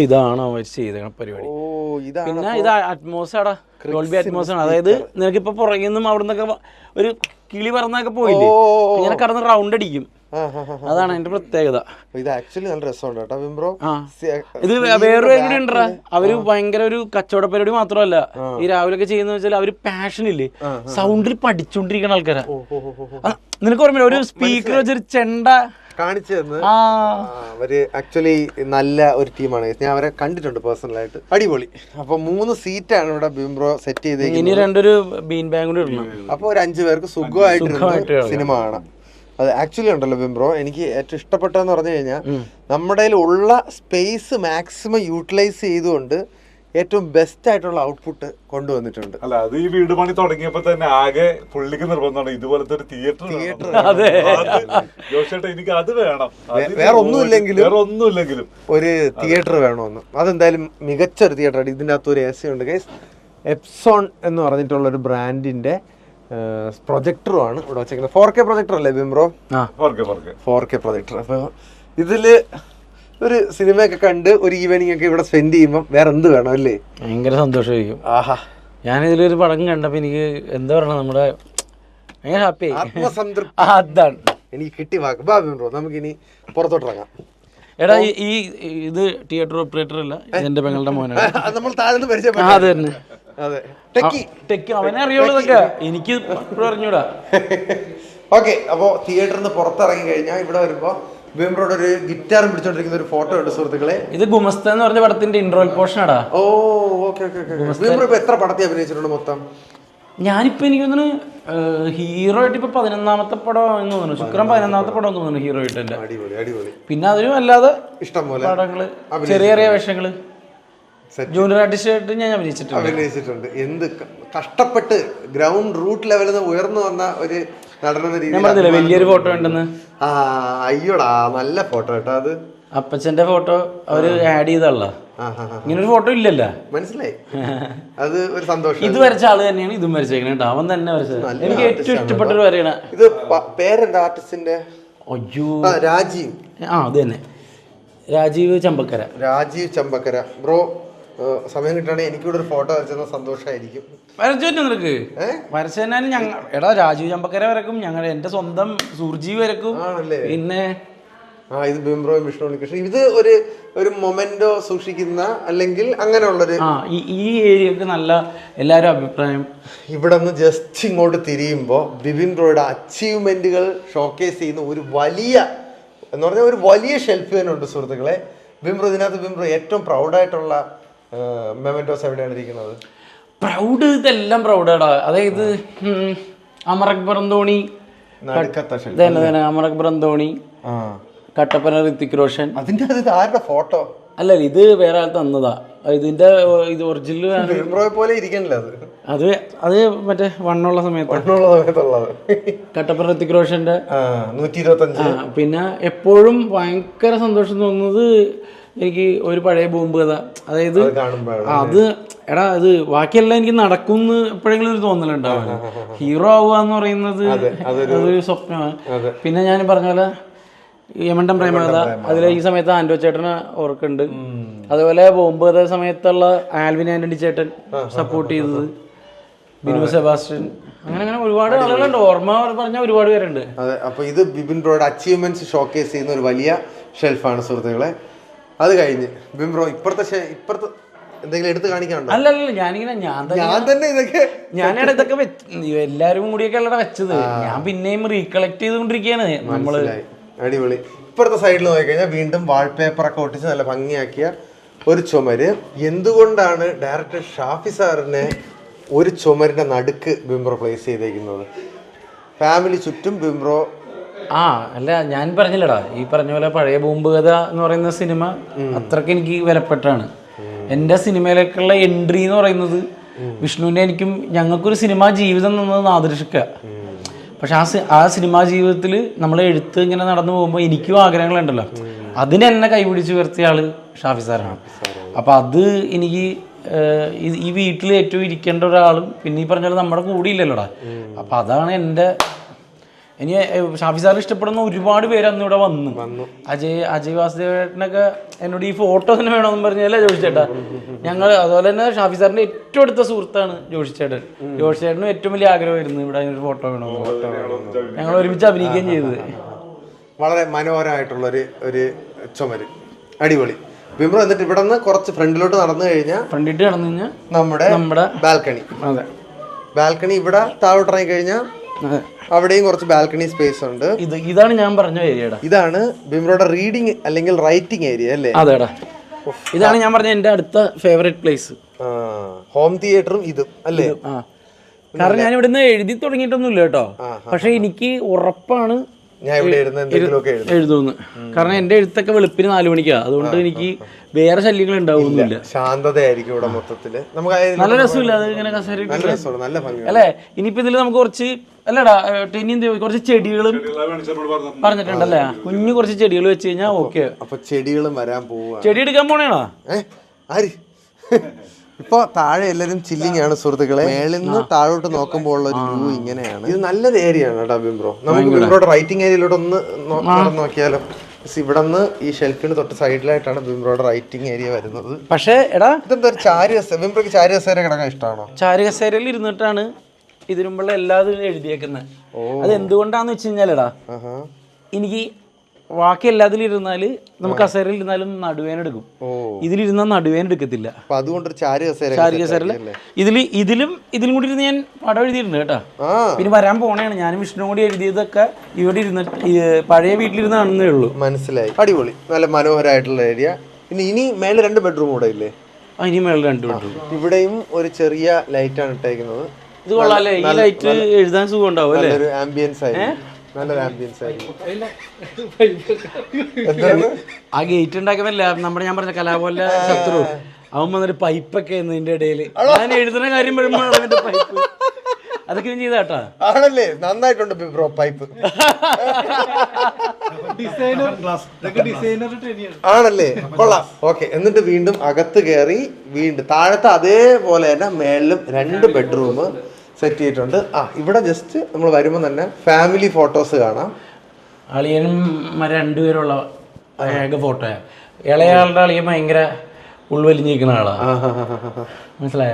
ഇതാണ് അവർ ചെയ്ത പരിപാടി. പിന്നെ ഇത് അറ്റ്മോസാടാ, ഡോൾബി അറ്റ്മോസ് ആണ്. അതായത് നിനക്കിപ്പോ പുറകിൽ നിന്നും അവിടെ നിന്നൊക്കെ ഒരു കിളി പറന്നൊക്കെ പോയില്ലേ, ഇങ്ങനെ കടന്ന് റൗണ്ട് അടിക്കും. അതാണ് അതിന്റെ പ്രത്യേകത. ഇത് ആക്ച്വലി നല്ല രസമുണ്ട് കേട്ടോ വിംബ്രോ. ഇത് വേറൊരു കൂടി ഉണ്ടാ, അവര് ഭയങ്കര ഒരു കച്ചവട പരിപാടി മാത്രമല്ല ഈ രാവിലെ ഒക്കെ ചെയ്യുന്ന വെച്ചാൽ അവര് പാഷൻ ഇല്ലേ, സൗണ്ടിൽ പഠിച്ചോണ്ടിരിക്കുന്ന ആൾക്കാരാ. നിനക്ക് ഓർമ്മയില്ല ഒരു സ്പീക്കർ വെച്ചൊരു ചെണ്ട കാണിച്ചു തന്ന്. അവര് ആക്ച്വലി നല്ല ഒരു ടീമാണ്. ഞാൻ അവരെ കണ്ടിട്ടുണ്ട് പേഴ്സണലായിട്ട്. അടിപൊളി. അപ്പൊ 3 സീറ്റാണ് ഇവിടെ ബിംബ്രോ സെറ്റ് ചെയ്തേക്കുന്നത്. ഇനി 2 ബീൻ ബാഗ് കൂടി ഇടണം. അപ്പൊ ഒരു 5 പേർക്ക് സുഖമായിട്ട് സിനിമ കാണാം. അത് ആക്ച്വലി ഉണ്ടല്ലോ ബിംബ്രോ, എനിക്ക് ഏറ്റവും ഇഷ്ടപ്പെട്ടതെന്ന് പറഞ്ഞു കഴിഞ്ഞാൽ നമ്മുടെ ഉള്ള സ്പേസ് മാക്സിമം യൂട്ടിലൈസ് ചെയ്തുകൊണ്ട് ഏറ്റവും ബെസ്റ്റ് ആയിട്ടുള്ള ഔട്ട്പുട്ട് കൊണ്ടുവന്നിട്ടുണ്ട്. അല്ല, അത് ഈ വീട് പണി തുടങ്ങിയപ്പോ തന്നെ ആകെ പുള്ളിക്ക് നിർബന്ധമാണ് ഇതുപോലത്തെ ഒരു തിയേറ്റർ. ജോഷേട്ടാ എനിക്ക് അത് വേണം, വേറെ ഒന്നുമില്ലെങ്കിലും ഒരു തിയേറ്റർ വേണമെന്ന്. അതെന്തായാലും മികച്ചൊരു തിയേറ്ററാണ്. ഇതിൻ്റെ അകത്ത് ഒരു AC ഉണ്ട് ഗൈസ്. എപ്സോൺ എന്ന് പറഞ്ഞിട്ടുള്ള ഒരു ബ്രാൻഡിന്റെ പ്രൊജക്ടറുമാണ് ഇവിടെ വെച്ചേക്കുന്നത്. 4K പ്രൊജക്ടർ അല്ലേ ബിംബ്രോ? 4K projector. അപ്പൊ ഇതില് ഒരു സിനിമയൊക്കെ കണ്ട് ഒരു ഈവനിങ് ഒക്കെ ഇവിടെ സ്പെൻഡ് ചെയ്യുമ്പോൾ വേറെ എന്ത് വേണം അല്ലേ? ഭയങ്കര സന്തോഷമായിരിക്കും. ആഹാ, ഞാനിതിലൊരു പടം കണ്ടപ്പോ എനിക്ക് എന്താ പറയണ, നമ്മുടെ ഭയങ്കര ഹാപ്പി, ആത്മസംതൃപ്തി. അതാണ് എനിക്ക് കിട്ടി വാക്ക്. ബാ ബിംബ്രോ, നമുക്കിനി പുറത്തോട്ട് ഇറങ്ങാം. എടാ ഇത് തിയേറ്റർ ഓപ്പറേറ്റർ അല്ല, എന്റെ പെങ്ങളുടെ മോനാണ്. നമ്മൾ താഴ്ന്ന് പരിചയപ്പെട്ടു. അത് തന്നെ. അതെ, ടെക്കി അവനെ അറിയുള്ളൂ ഇതൊക്കെ, എനിക്ക് പറഞ്ഞൂടാ. ഓക്കെ, അപ്പോൾ തിയേറ്ററിൽ നിന്ന് പുറത്തിറങ്ങി കഴിഞ്ഞാൽ ഇവിടെ വരുമ്പോ ബിംബ്രോയുടെ ഒരു ഗിറ്റാറും പിടിച്ചോണ്ടിരിക്കുന്ന ഒരു ഫോട്ടോ ഉണ്ട് സുഹൃത്തുക്കളെ. ഇത് ഗുമസ്ത എന്ന് പറഞ്ഞ പടത്തിന്റെ ഇൻട്രോൽ പോർഷൻ ആടാ. ഓ ഓക്കെ. ബിംബ്രോ ഇപ്പൊ എത്ര പടത്തിൽ അഭിനയിച്ചിട്ടുണ്ട് മൊത്തം? ഞാനിപ്പോ എനിക്ക് തോന്നുന്നു ഹീറോ ആയിട്ട് ഇപ്പൊ 11ാമത്തെ പടം എന്ന് തോന്നുന്നു. ശുക്രൻ 11ാമത്തെ പടം എന്ന് തോന്നുന്നു ഹീറോ ആയിട്ട് എന്റെ. അടിപൊളി. പിന്നെ അതിനും അല്ലാതെ ഇഷ്ടം പോലെ പടങ്ങള്, ചെറിയ ചെറിയ വേഷങ്ങള് ജൂനിയർ ആർട്ടിസ്റ്റ് ആയിട്ട് ഞാൻ അഭിനയിച്ചിട്ടുണ്ട്. എന്ത് കഷ്ടപ്പെട്ട് ഗ്രൗണ്ട് റൂട്ട് ലെവലിൽ നിന്ന് ഉയർന്നു വന്ന ഒരു നടനെന്ന ഞാൻ പറഞ്ഞില്ലേ വലിയൊരു ഫോട്ടോ ഉണ്ടെന്ന്. അയ്യോടാ, നല്ല ഫോട്ടോ കേട്ടോ. അത് അപ്പച്ചന്റെ ഫോട്ടോ അവര് ആഡ് ചെയ്തല്ല, ഇങ്ങനൊരു ഫോട്ടോ ഇല്ലല്ലോ. മനസ്സിലായി. അത് ഒരു സന്തോഷം. ഇത് വരച്ച ആള് തന്നെയാണ് ഇതും വരച്ചേക്കണേട്ടോ, അവൻ തന്നെ വരച്ചത്. എനിക്ക് ഏറ്റവും ഇഷ്ടപ്പെട്ട ഒരു വരയാണ് ഇത്. പേരെന്താ ആർട്ടിസ്റ്റിന്റെ? അയ്യോ, രാജീവ്. അത് തന്നെ, രാജീവ് ചമ്പക്കര. ബ്രോ സമയം കിട്ടുകയാണെങ്കിൽ എനിക്കൂടെ ഒരു ഫോട്ടോ വരച്ചെന്ന സന്തോഷമായിരിക്കും. വരച്ചു പറ്റും നിനക്ക്? വരച്ചു തന്നെ ഞങ്ങൾ. എടാ, രാജീവ് ചമ്പക്കര വരക്കും, ഞങ്ങൾ എന്റെ സ്വന്തം സൂർജി വരക്കും. പിന്നെ ഇത് ബിംബ്രോ വിഷ്ണു ഉണ്ണികൃഷ്ണൻ. ഇത് ഒരു മൊമെന്റോ സൂക്ഷിക്കുന്ന അല്ലെങ്കിൽ അങ്ങനെയുള്ളൊരു ഈ ഏരിയക്ക് നല്ല എല്ലാവരും അഭിപ്രായം. ഇവിടെ നിന്ന് ജസ്റ്റ് ഇങ്ങോട്ട് തിരിയുമ്പോൾ ബിപിൻ ബ്രോയുടെ അച്ചീവ്മെന്റുകൾ ഷോക്കേസ് ചെയ്യുന്ന ഒരു വലിയ ഷെൽഫ് തന്നെ ഉണ്ട് സുഹൃത്തുക്കളെ. ബിംബ്രോ ഇതിനകത്ത് ബിംബ്രോ ഏറ്റവും പ്രൗഡായിട്ടുള്ള മെമെന്റോസ് എവിടെയാണ് ഇരിക്കുന്നത്? പ്രൗഡ്, ഇതെല്ലാം പ്രൗഡാടാ. അതായത് അമർ അക്ബർ അന്തോണി, അമർ അക്ബർ അന്തോണി, കട്ടപ്പന ഋത്തിക് റോഷൻ. അതിന്റെ അത് ആരുടെ ഫോട്ടോ? അല്ല, ഇത് വേറെ ആൾ തന്നതാ. ഇതിന്റെ ഇത് ഒറിജിനൽ ബിംബ്രോയെ പോലെ ഇരിക്കണല്ലോ അത്. അത് മറ്റേ വണ്ണുള്ള സമയത്തുള്ളത്. കട്ടപ്പന ഋത്തിക് റോഷന്റെ 125. പിന്നെ എപ്പോഴും ഭയങ്കര സന്തോഷം തോന്നുന്നത് എനിക്ക് ഒരു പഴയ ബോംബ് കഥ. അതായത് അത് എടാ, അത് ബാക്കിയെല്ലാം എനിക്ക് നടക്കുമെന്ന് എപ്പോഴെങ്കിലും ഒരു തോന്നലുണ്ടാവും. ഹീറോ ആവുക എന്ന് പറയുന്നത് അതൊരു സ്വപ്നമാണ്. പിന്നെ ഞാൻ പറഞ്ഞ പോലെ യമണ്ടൻ പ്രേമകഥ, അതിൽ ഈ സമയത്ത് ആൻഡോ ചേട്ടന് ഓർക്കുന്നുണ്ട്. അതുപോലെ ബോംബ് കഥ സമയത്തുള്ള ആൽവിൻ ആന്റണി ചേട്ടൻ സപ്പോർട്ട് ചെയ്തത്, ബിനു സെബാസ്റ്റ്യൻ, അങ്ങനെ ഒരുപാട് ആളുകളുണ്ട്. ഓർമ്മ പറഞ്ഞ ഒരുപാട് പേരുണ്ട്. അതെ, അപ്പൊ ഇത് ബിപിൻ ബ്രോയുടെ അച്ചീവ്മെന്റ്സ് ഷോക്കേസ് ചെയ്യുന്ന ഒരു വലിയ ഷെൽഫാണ് സുഹൃത്തുക്കളെ. അത് കഴിഞ്ഞ് ബിംബ്രോ ഇപ്പുറത്തെ എന്തെങ്കിലും എടുത്ത് കാണിക്കാനുണ്ടോ? അല്ലല്ല, ഞാൻ തന്നെ ഇതൊക്കെ എല്ലാരും കൂടിയൊക്കെ അല്ലട വെച്ചത്. ഞാൻ പിന്നെയും റീകളക്ട് ചെയ്തുകൊണ്ടിരിക്കുകയാണ് നമ്മള്. അടിപൊളി. ഇപ്പുറത്തെ സൈഡിൽ നോക്കിക്കഴിഞ്ഞാൽ വീണ്ടും വാൾപേപ്പറൊക്കെ ഒട്ടിച്ച് നല്ല ഭംഗിയാക്കിയ ഒരു ചുമര്. എന്തുകൊണ്ടാണ് ഡയറക്ടർ ഷാഫി സാറിനെ ഒരു ചുമരിന്റെ നടുക്ക് ബിംബ്രോ പ്ലേസ് ചെയ്തേക്കുന്നത്? ഫാമിലി ചുറ്റും ബിംബ്രോ. അല്ല, ഞാൻ പറഞ്ഞില്ലടാ, ഈ പറഞ്ഞ പോലെ പഴയ ബോംബ് കഥ എന്ന് പറയുന്ന സിനിമ അത്രക്ക് എനിക്ക് വിലപ്പെട്ടാണ്. എൻ്റെ സിനിമയിലേക്കുള്ള എൻട്രി എന്ന് പറയുന്നത് വിഷ്ണുവിൻ്റെ എനിക്കും ഞങ്ങൾക്കൊരു സിനിമാ ജീവിതം തന്നത് ആദർശിക്ക. പക്ഷെ ആ സിനിമാ ജീവിതത്തിൽ നമ്മൾ എഴുത്ത് ഇങ്ങനെ നടന്നു പോകുമ്പോൾ എനിക്കും ആഗ്രഹങ്ങളുണ്ടല്ലോ. അതിന് എന്നെ കൈപിടിച്ച് ഉയർത്തിയ ആള് ഷാഫി സാറാണ്. അപ്പം അത് എനിക്ക് ഈ വീട്ടിൽ ഏറ്റവും ഇരിക്കേണ്ട ഒരാളും പിന്നെ ഈ പറഞ്ഞാൽ നമ്മുടെ കൂടെ ഇല്ലല്ലോടാ. അപ്പം അതാണ് എൻ്റെ ഇനി ഷാഫി സാർ ഇഷ്ടപ്പെടുന്ന ഒരുപാട് പേര് അന്ന് ഇവിടെ വന്നു. അജയ് വാസുദേവേട്ടനൊക്കെ എന്നോട് ഈ ഫോട്ടോ തന്നെ വേണമെന്ന് പറഞ്ഞാലേ ജോഷിച്ചേട്ടാ. ഞങ്ങൾ അതുപോലെ തന്നെ ഷാഫി സാറിന്റെ ഏറ്റവും അടുത്ത സുഹൃത്താണ് ജോഷിച്ചേട്ടൻ. ജോഷിച്ചേട്ടനും ഏറ്റവും വലിയ ആഗ്രഹമായിരുന്നു ഇവിടെ ഒരു ഫോട്ടോ വേണമെന്ന്. ഞങ്ങൾ ഒരുമിച്ച് അഭിനയിക്കുകയും ചെയ്തത്. വളരെ മനോഹരമായിട്ടുള്ള ഒരു ചുമര്, അടിപൊളി. ബിംബ്രോ എന്നിട്ട് ഇവിടെ നിന്ന് കുറച്ച് ഫ്രണ്ടിലോട്ട് നടന്നു കഴിഞ്ഞാൽ നമ്മുടെ ബാൽക്കണി. അതെ, ബാൽക്കണി ഇവിടെ താഴോട്ടിറങ്ങി കഴിഞ്ഞാൽ അവിടെയും കുറച്ച് ബാൽക്കണി സ്പേസ് ഉണ്ട്. ഇതാണ് ഞാൻ പറഞ്ഞ ഏരിയയുടെ. ഇതാണ് ബിംബ്രോയുടെ റീഡിങ് അല്ലെങ്കിൽ റൈറ്റിംഗ് ഏരിയ അല്ലേ? അതെടാ, ഇതാണ് ഞാൻ പറഞ്ഞ എന്റെ അടുത്ത ഫേവറേറ്റ് പ്ലേസ്. ഹോം തിയേറ്ററും ഇതും അല്ലേ? കാരണം ഞാൻ ഇവിടുന്ന് എഴുതി തുടങ്ങിയിട്ടൊന്നുമില്ല കേട്ടോ. പക്ഷെ എനിക്ക് ഉറപ്പാണ് ഞാൻ ഇവിടെ എഴുതുന്നു. കാരണം എന്റെ എഴുത്തൊക്കെ വെളുപ്പിന് 4 മണിക്കാ. അതുകൊണ്ട് എനിക്ക് വേറെ ശല്യങ്ങൾ ഉണ്ടാവുന്നില്ല. ശാന്തതയായിരിക്കും ഇവിടെ മൊത്തത്തില്. നമുക്ക് നല്ല രസമില്ല അത് ഇങ്ങനെ നല്ല ഭംഗി അല്ലേ? ഇനിയിപ്പോ ഇതിൽ നമുക്ക് കുറച്ച് അല്ലടാ കുറച്ച് ചെടികളും പറഞ്ഞിട്ടുണ്ടല്ലേ, കുഞ്ഞു കുറച്ച് ചെടികൾ വെച്ച് കഴിഞ്ഞാൽ ഓക്കെ. അപ്പൊ ചെടികളും വരാൻ പോവാ. ചെടി എടുക്കാൻ പോണേണോ? ആര് ഇപ്പൊ താഴെ എല്ലാരും ചില്ലിങ് ആണ് സുഹൃത്തുക്കളെ. മേളിൽ നിന്ന് താഴോട്ട് നോക്കുമ്പോൾ ഉള്ള ഒരു വ്യൂ ഇങ്ങനെയാണ്. ഇത് നല്ലൊരു ഏരിയ ആണ് കേട്ടോ ബിംബ്രോ. നമുക്ക് ബിംബ്രോയുടെ റൈറ്റിംഗ് ഏരിയയിലോട്ട് ഒന്ന് നോക്കിയാലോ? ഇവിടെ നിന്ന് ഈ ഷെൽഫിന് തൊട്ട് സൈഡിലായിട്ടാണ് ബിംബ്രോയുടെ റൈറ്റിംഗ് ഏരിയ വരുന്നത്. പക്ഷേ എടാ, ഇതെന്താ ഒരു ബിംബ്രോക്ക് ചാരി കസേര കിടക്കാൻ ഇഷ്ടമാണോ? ചാരി കസേരയിൽ ഇരുന്നിട്ടാണ് ഇതിനുമ്പുള്ള എല്ലാതും എഴുതിയേക്കുന്നത്. അത് എന്തുകൊണ്ടാന്ന് വെച്ച് കഴിഞ്ഞാലെടാ, എനിക്ക് ബാക്കി എല്ലാത്തിലും ഇരുന്നാല് നമുക്ക് കസേരയിൽ ഇരുന്നാലും നടുവേന എടുക്കും. ഇതിലിരുന്നാൽ നടുവേന എടുക്കത്തില്ല. അതുകൊണ്ട് ചാരി കസേരയില് ഇതിലും കൂടി ഇരുന്ന് ഞാൻ പടം എഴുതിയിട്ടുണ്ട് കേട്ടോ. പിന്നെ വരാൻ പോണേണ്. ഞാനും വിഷ്ണു കൂടി എഴുതിയതൊക്കെ ഇവിടെ ഇരുന്നിട്ട് പഴയ വീട്ടിലിരുന്നാണെന്നേ ഉള്ളൂ. മനസ്സിലായി. അടിപൊളി, നല്ല മനോഹരമായിട്ടുള്ള ഏരിയ. പിന്നെ ഇനി മേളിൽ 2 ബെഡ്റൂം കൂടെ ഇല്ലേ? ഇനി മേളിൽ 2 ബെഡ്റൂം. ഇവിടെയും ഒരു ചെറിയ ലൈറ്റാണ് ഇട്ടേക്കുന്നത്. ഇത് കൊള്ളാല്ലേ? ഈ ലൈറ്റ് എഴുതാൻ സുഖം ഉണ്ടാവും അല്ലേ? നല്ലൊരു ആംബിയൻസ് ആയിരിക്കും. നല്ലൊരു ആംബിയൻസ് ആയിരിക്കും. ആ ഗേറ്റ് ഉണ്ടാക്കുന്നില്ല നമ്മുടെ ഞാൻ പറഞ്ഞ കലാപോലെ ശത്രു അവൻ വന്നൊരു പൈപ്പൊക്കെ ഇതിന്റെ ഇടയില് ഞാൻ എഴുതുന്ന കാര്യം വരുമ്പോഴാണ് അവന്റെ പൈപ്പ്. അതൊക്കെ ഞാൻ ചെയ്താട്ടാ. ആണല്ലേ? നന്നായിട്ടുണ്ട് ബിബ്രോ പൈപ്പ്. ആണല്ലേ? കൊള്ളാം. ഓക്കെ, എന്നിട്ട് വീണ്ടും അകത്ത് കയറി വീണ്ടും താഴത്തെ അതേപോലെ തന്നെ മേളിലും 2 ബെഡ്റൂം സെറ്റ് ചെയ്തിട്ടുണ്ട്. ഇവിടെ ജസ്റ്റ് നമ്മൾ വരുമ്പോൾ തന്നെ ഫാമിലി ഫോട്ടോസ് കാണാം. അളിയനും 2 പേരുള്ള ഏക ഫോട്ടോയാ. ഇളയാളുടെ അളിയൻ ഭയങ്കര ഉൾവലിഞ്ഞിരിക്കുന്ന ആളാ. മനസ്സിലായ?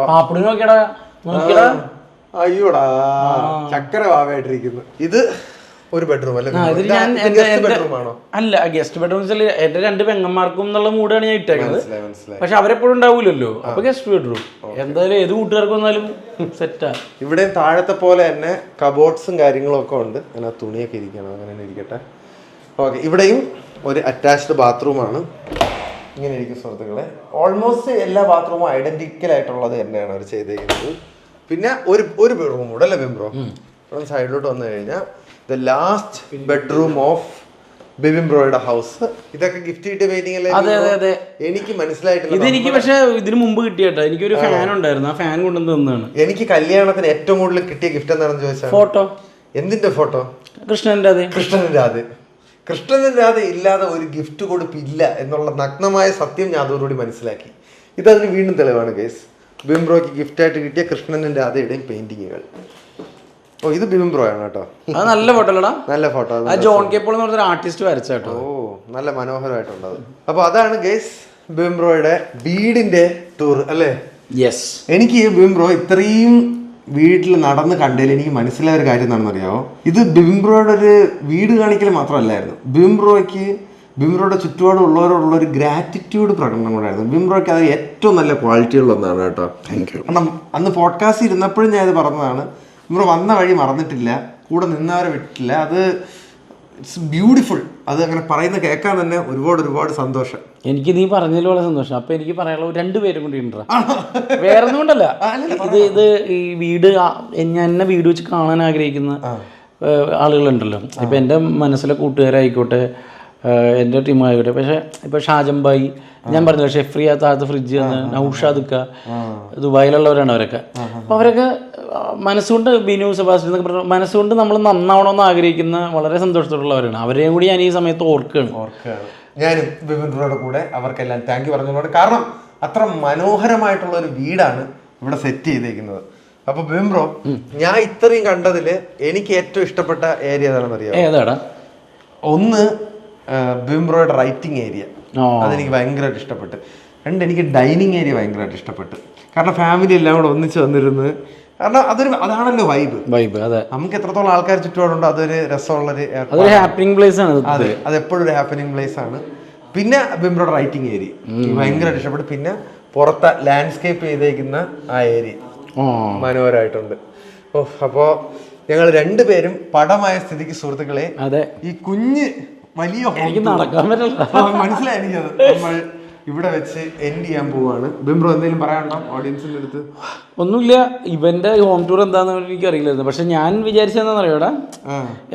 പാപ്പിടി നോക്കിയടാ. അയ്യോടാ, ചക്കര വാവായിട്ടിരിക്കുന്നു. ഇത് ഒരു ബെഡ്റൂം അല്ലേ? അല്ല, ഗസ്റ്റ് ബെഡ്റൂം എന്റെ 2 പെങ്ങന്മാർക്കും എന്നുള്ള മൂടാണ് ഞാൻ ഇട്ടേക്കുന്നത്. പക്ഷെ അവരെപ്പോഴും ഉണ്ടാവൂലല്ലോ. അപ്പൊ ഗസ്റ്റ് ബെഡ്റൂം എന്തായാലും ഏത് കൂട്ടുകാർക്ക് വന്നാലും സെറ്റാ. ഇവിടെ താഴത്തെ പോലെ തന്നെ കബോർഡ്സും കാര്യങ്ങളും ഒക്കെ ഉണ്ട്. അങ്ങനെ തുണിയൊക്കെ ഇരിക്കണം, അങ്ങനെ ഇരിക്കട്ടെ. ഓക്കെ, ഇവിടെയും ഒരു അറ്റാച്ച്ഡ് ബാത്റൂമാണ്. ഇങ്ങനെ ഇരിക്കും സുഹൃത്തുക്കളെ. ഓൾമോസ്റ്റ് എല്ലാ ബാത്റൂമും ഐഡന്റിക്കൽ ആയിട്ടുള്ളത് തന്നെയാണ് അവർ ചെയ്തേക്കുന്നത്. പിന്നെ ഒരു ബെഡ്റൂം കൂടെ അല്ലേ ബിംബ്രോ? സൈഡിലോട്ട് വന്നു കഴിഞ്ഞാൽ ദ ലാസ്റ്റ് ബെഡ്റൂം ഓഫ് ബിബിംബ്രോയുടെ ഹൗസ്. ഇതൊക്കെ ഗിഫ്റ്റ് കിട്ടിയ പെയിന്റിംഗ് അല്ലേ? അതെ. എനിക്ക് മനസ്സിലായിട്ടില്ല. ഇതെനിക്ക് പക്ഷെ ഇതിന് മുമ്പ് കിട്ടിയട്ടോ. എനിക്കൊരു ഫാൻ ഉണ്ടായിരുന്നു. ആ ഫാൻ കൊണ്ടുവന്ന് തന്നതാണ്. എനിക്ക് കല്യാണത്തിന് ഏറ്റവും കൂടുതൽ കിട്ടിയ ഗിഫ്റ്റ് എന്താണെന്ന് ചോദിച്ചാൽ ഫോട്ടോ. എന്തിന്റെ ഫോട്ടോ? കൃഷ്ണന്റെ അതെ. കൃഷ്ണന്റെ രാധ ഇല്ലാതെ ഒരു ഗിഫ്റ്റ് കൊടുപ്പില്ല എന്നുള്ള നഗ്നമായ സത്യം ഞാൻ അതോടുകൂടി മനസ്സിലാക്കി. ഇതതിന് വീണ്ടും തെളിവാണ് ഗൈസ്. ബിംബ്രോയ്ക്ക് ഗിഫ്റ്റായിട്ട് കിട്ടിയ കൃഷ്ണനും രാധയുടെയും പെയിന്റിങ്ങുകൾ. ഇത് ബിംബ്രോ ആണ് കേട്ടോ. അത് നല്ല ഫോട്ടോ അല്ലടാ? നല്ല ഫോട്ടോ. ജോൺ കേപ്പോൾ എന്ന് പറഞ്ഞൊരു ആർട്ടിസ്റ്റ് വരച്ച കേട്ടോ. നല്ല മനോഹരമായിട്ടുണ്ട് അത്. അപ്പൊ അതാണ് ഗൈസ് ബിംബ്രോയുടെ വീടിന്റെ ടൂർ അല്ലേ? യെസ്. എനിക്ക് ബിംബ്രോ ഇത്രയും വീട്ടിൽ നടന്ന് കണ്ടതിൽ എനിക്ക് മനസ്സിലായ ഒരു കാര്യം എന്താണെന്ന് അറിയാമോ? ഇത് ബിംബ്രോയുടെ ഒരു വീട് കാണിക്കൽ മാത്രമല്ലായിരുന്നു. ബിംബ്രോയുടെ ചുറ്റുപാടുള്ളവരോടുള്ള ഒരു ഗ്രാറ്റിറ്റ്യൂഡ് പ്രകടനം കൂടായിരുന്നു. ബിംബ്രോയ്ക്ക് അത് ഏറ്റവും നല്ല ക്വാളിറ്റികളൊന്നാണ് കേട്ടോ. Thank you. കാരണം അന്ന് പോഡ്കാസ്റ്റ് ഇരുന്നപ്പോഴും ഞാൻ ഇത് പറഞ്ഞതാണ്. ബിംബ്രോ വന്ന വഴി മറന്നിട്ടില്ല, കൂടെ നിന്നവരെ വിട്ടിട്ടില്ല. അത് ഇറ്റ്സ് ബ്യൂട്ടിഫുൾ. അത് അങ്ങനെ പറയുന്ന കേൾക്കാൻ തന്നെ ഒരുപാട് സന്തോഷം. എനിക്ക് നീ പറഞ്ഞതിൽ വളരെ സന്തോഷം. അപ്പൊ എനിക്ക് പറയാനുള്ള 2 പേരും കൂടി ഉണ്ട്. വേറെ ഒന്നും കൊണ്ടല്ല. ഇത് ഈ വീട് ഞാൻ എന്നെ വീട് വെച്ച് കാണാൻ ആഗ്രഹിക്കുന്ന ആളുകളുണ്ടല്ലോ. ഇപ്പൊ എൻ്റെ മനസ്സിലെ കൂട്ടുകാരായിക്കോട്ടെ, എൻ്റെ ടീമായിക്കോട്ടെ. പക്ഷേ ഇപ്പോൾ ഷാജംബായി, ഞാൻ പറഞ്ഞില്ല ഷെഫ്രിയ, താഴത്ത് ഫ്രിഡ്ജ്, നൗഷാദുക്ക, ദുബായിലുള്ളവരാണ് അവരൊക്കെ. അപ്പോൾ അവരൊക്കെ മനസ്സുകൊണ്ട്, ബിനു സെബാസ്റ്റ്യൻ എന്നൊക്കെ പറഞ്ഞാൽ മനസ്സുകൊണ്ട് നമ്മൾ നന്നാവണമെന്ന് ആഗ്രഹിക്കുന്ന വളരെ സന്തോഷത്തോടുള്ളവരാണ്. അവരെയും കൂടി ഞാൻ ഈ സമയത്ത് ഓർക്കുകയാണ്. ഞാനും ബിപിൻ ബ്രോയുടെ കൂടെ അവർക്കെല്ലാം താങ്ക് യു പറഞ്ഞുകൊണ്ട്, കാരണം അത്ര മനോഹരമായിട്ടുള്ള ഒരു വീടാണ് ഇവിടെ സെറ്റ് ചെയ്തേക്കുന്നത്. അപ്പൊ ബിപിൻ ബ്രോ, ഞാൻ ഇത്രയും കണ്ടതില് എനിക്ക് ഏറ്റവും ഇഷ്ടപ്പെട്ട ഏരിയ ഏതാണെന്ന് അറിയാം? ഏതാടാ? ഒന്ന് ബിപിൻ ബ്രോയുടെ റൈറ്റിംഗ് ഏരിയ, അതെനിക്ക് ഭയങ്കരമായിട്ട് ഇഷ്ടപ്പെട്ടു. രണ്ട്, എനിക്ക് ഡൈനിങ് ഏരിയ ഭയങ്കരമായിട്ട് ഇഷ്ടപ്പെട്ടു. കാരണം ഫാമിലി എല്ലാം കൂടെ ഒന്നിച്ച് വന്നിരുന്ന്, കാരണം അതാണല്ലോ വൈബ്. അതെ, നമുക്ക് എത്രത്തോളം ആൾക്കാർ ചുറ്റുപാടുണ്ടോ അതൊരു രസമുള്ളൊരു ഹാപ്പനിങ് പ്ലേസ് ആണ്. അതെ, അതെപ്പോഴും ഒരു ഹാപ്പനിങ് പ്ലേസ് ആണ്. പിന്നെ ബിംബ്രോയുടെ റൈറ്റിംഗ് ഏരിയ ഭയങ്കരമായിട്ട് ഇഷ്ടപ്പെട്ടു. പിന്നെ പുറത്തെ ലാൻഡ്സ്കേപ്പ് ചെയ്തേക്കുന്ന ആ ഏരിയ മനോഹരമായിട്ടുണ്ട്. അപ്പോ ഞങ്ങൾ രണ്ടുപേരും പടമായ സ്ഥിതിക്ക് സുഹൃത്തുക്കളെ, അതെ, ഈ കുഞ്ഞ് വലിയ നടക്കാൻ പറ്റില്ല, മനസ്സിലായി എനിക്കത്. നമ്മൾ ഇവിടെ വെച്ച് എൻഡ് ചെയ്യാൻ പോവാണ്. ബിംബ്രോ എന്തെങ്കിലും പറയാനുണ്ടോ ഓഡിയൻസിന്റെ അടുത്ത്? ഒന്നുമില്ല, ഇവന്റെ ഹോം ടൂർ എന്താന്ന് എനിക്ക് അറിയില്ലായിരുന്നു. പക്ഷെ ഞാൻ വിചാരിച്ചതെന്താണെന്ന് അറിയാടാ,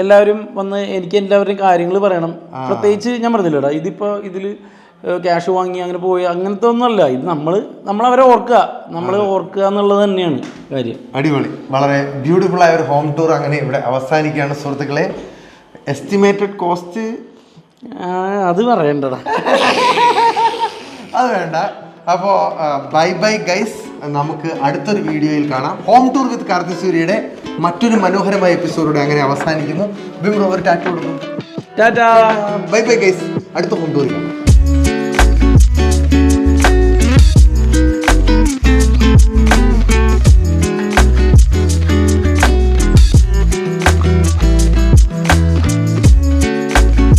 എല്ലാവരും വന്ന് എനിക്ക് എല്ലാവരുടെയും കാര്യങ്ങൾ പറയണം. പ്രത്യേകിച്ച് ഞാൻ പറഞ്ഞില്ലടാ, ഇതില് ക്യാഷ് വാങ്ങി അങ്ങനെ പോയി അങ്ങനത്തെ ഒന്നുമല്ല. ഇത് നമ്മളവരെ ഓർക്കുക എന്നുള്ളത് തന്നെയാണ് കാര്യം. അടിപൊളി, വളരെ ബ്യൂട്ടിഫുൾ ആയ ഒരു ഹോം ടൂർ അങ്ങനെ ഇവിടെ അവസാനിക്കുകയാണ് സുഹൃത്തുക്കളെ. എസ്റ്റിമേറ്റഡ് കോസ്റ്റ് അത് പറയണ്ടടാ, അത് വേണ്ട. അപ്പോൾ ബൈ ഗൈസ്, നമുക്ക് അടുത്തൊരു വീഡിയോയിൽ കാണാം. ഹോം ടൂർ വിത്ത് കാർത്തിക് സൂര്യയുടെ മറ്റൊരു മനോഹരമായ എപ്പിസോഡോടെ അങ്ങനെ അവസാനിക്കുന്നു. ബിംബ്രോ ഒരു ടാറ്റ കൊടുക്കും. ടാറ്റാ, ബൈ ഗൈസ്, അടുത്ത ഹോം ടൂറിൽ കാണാം.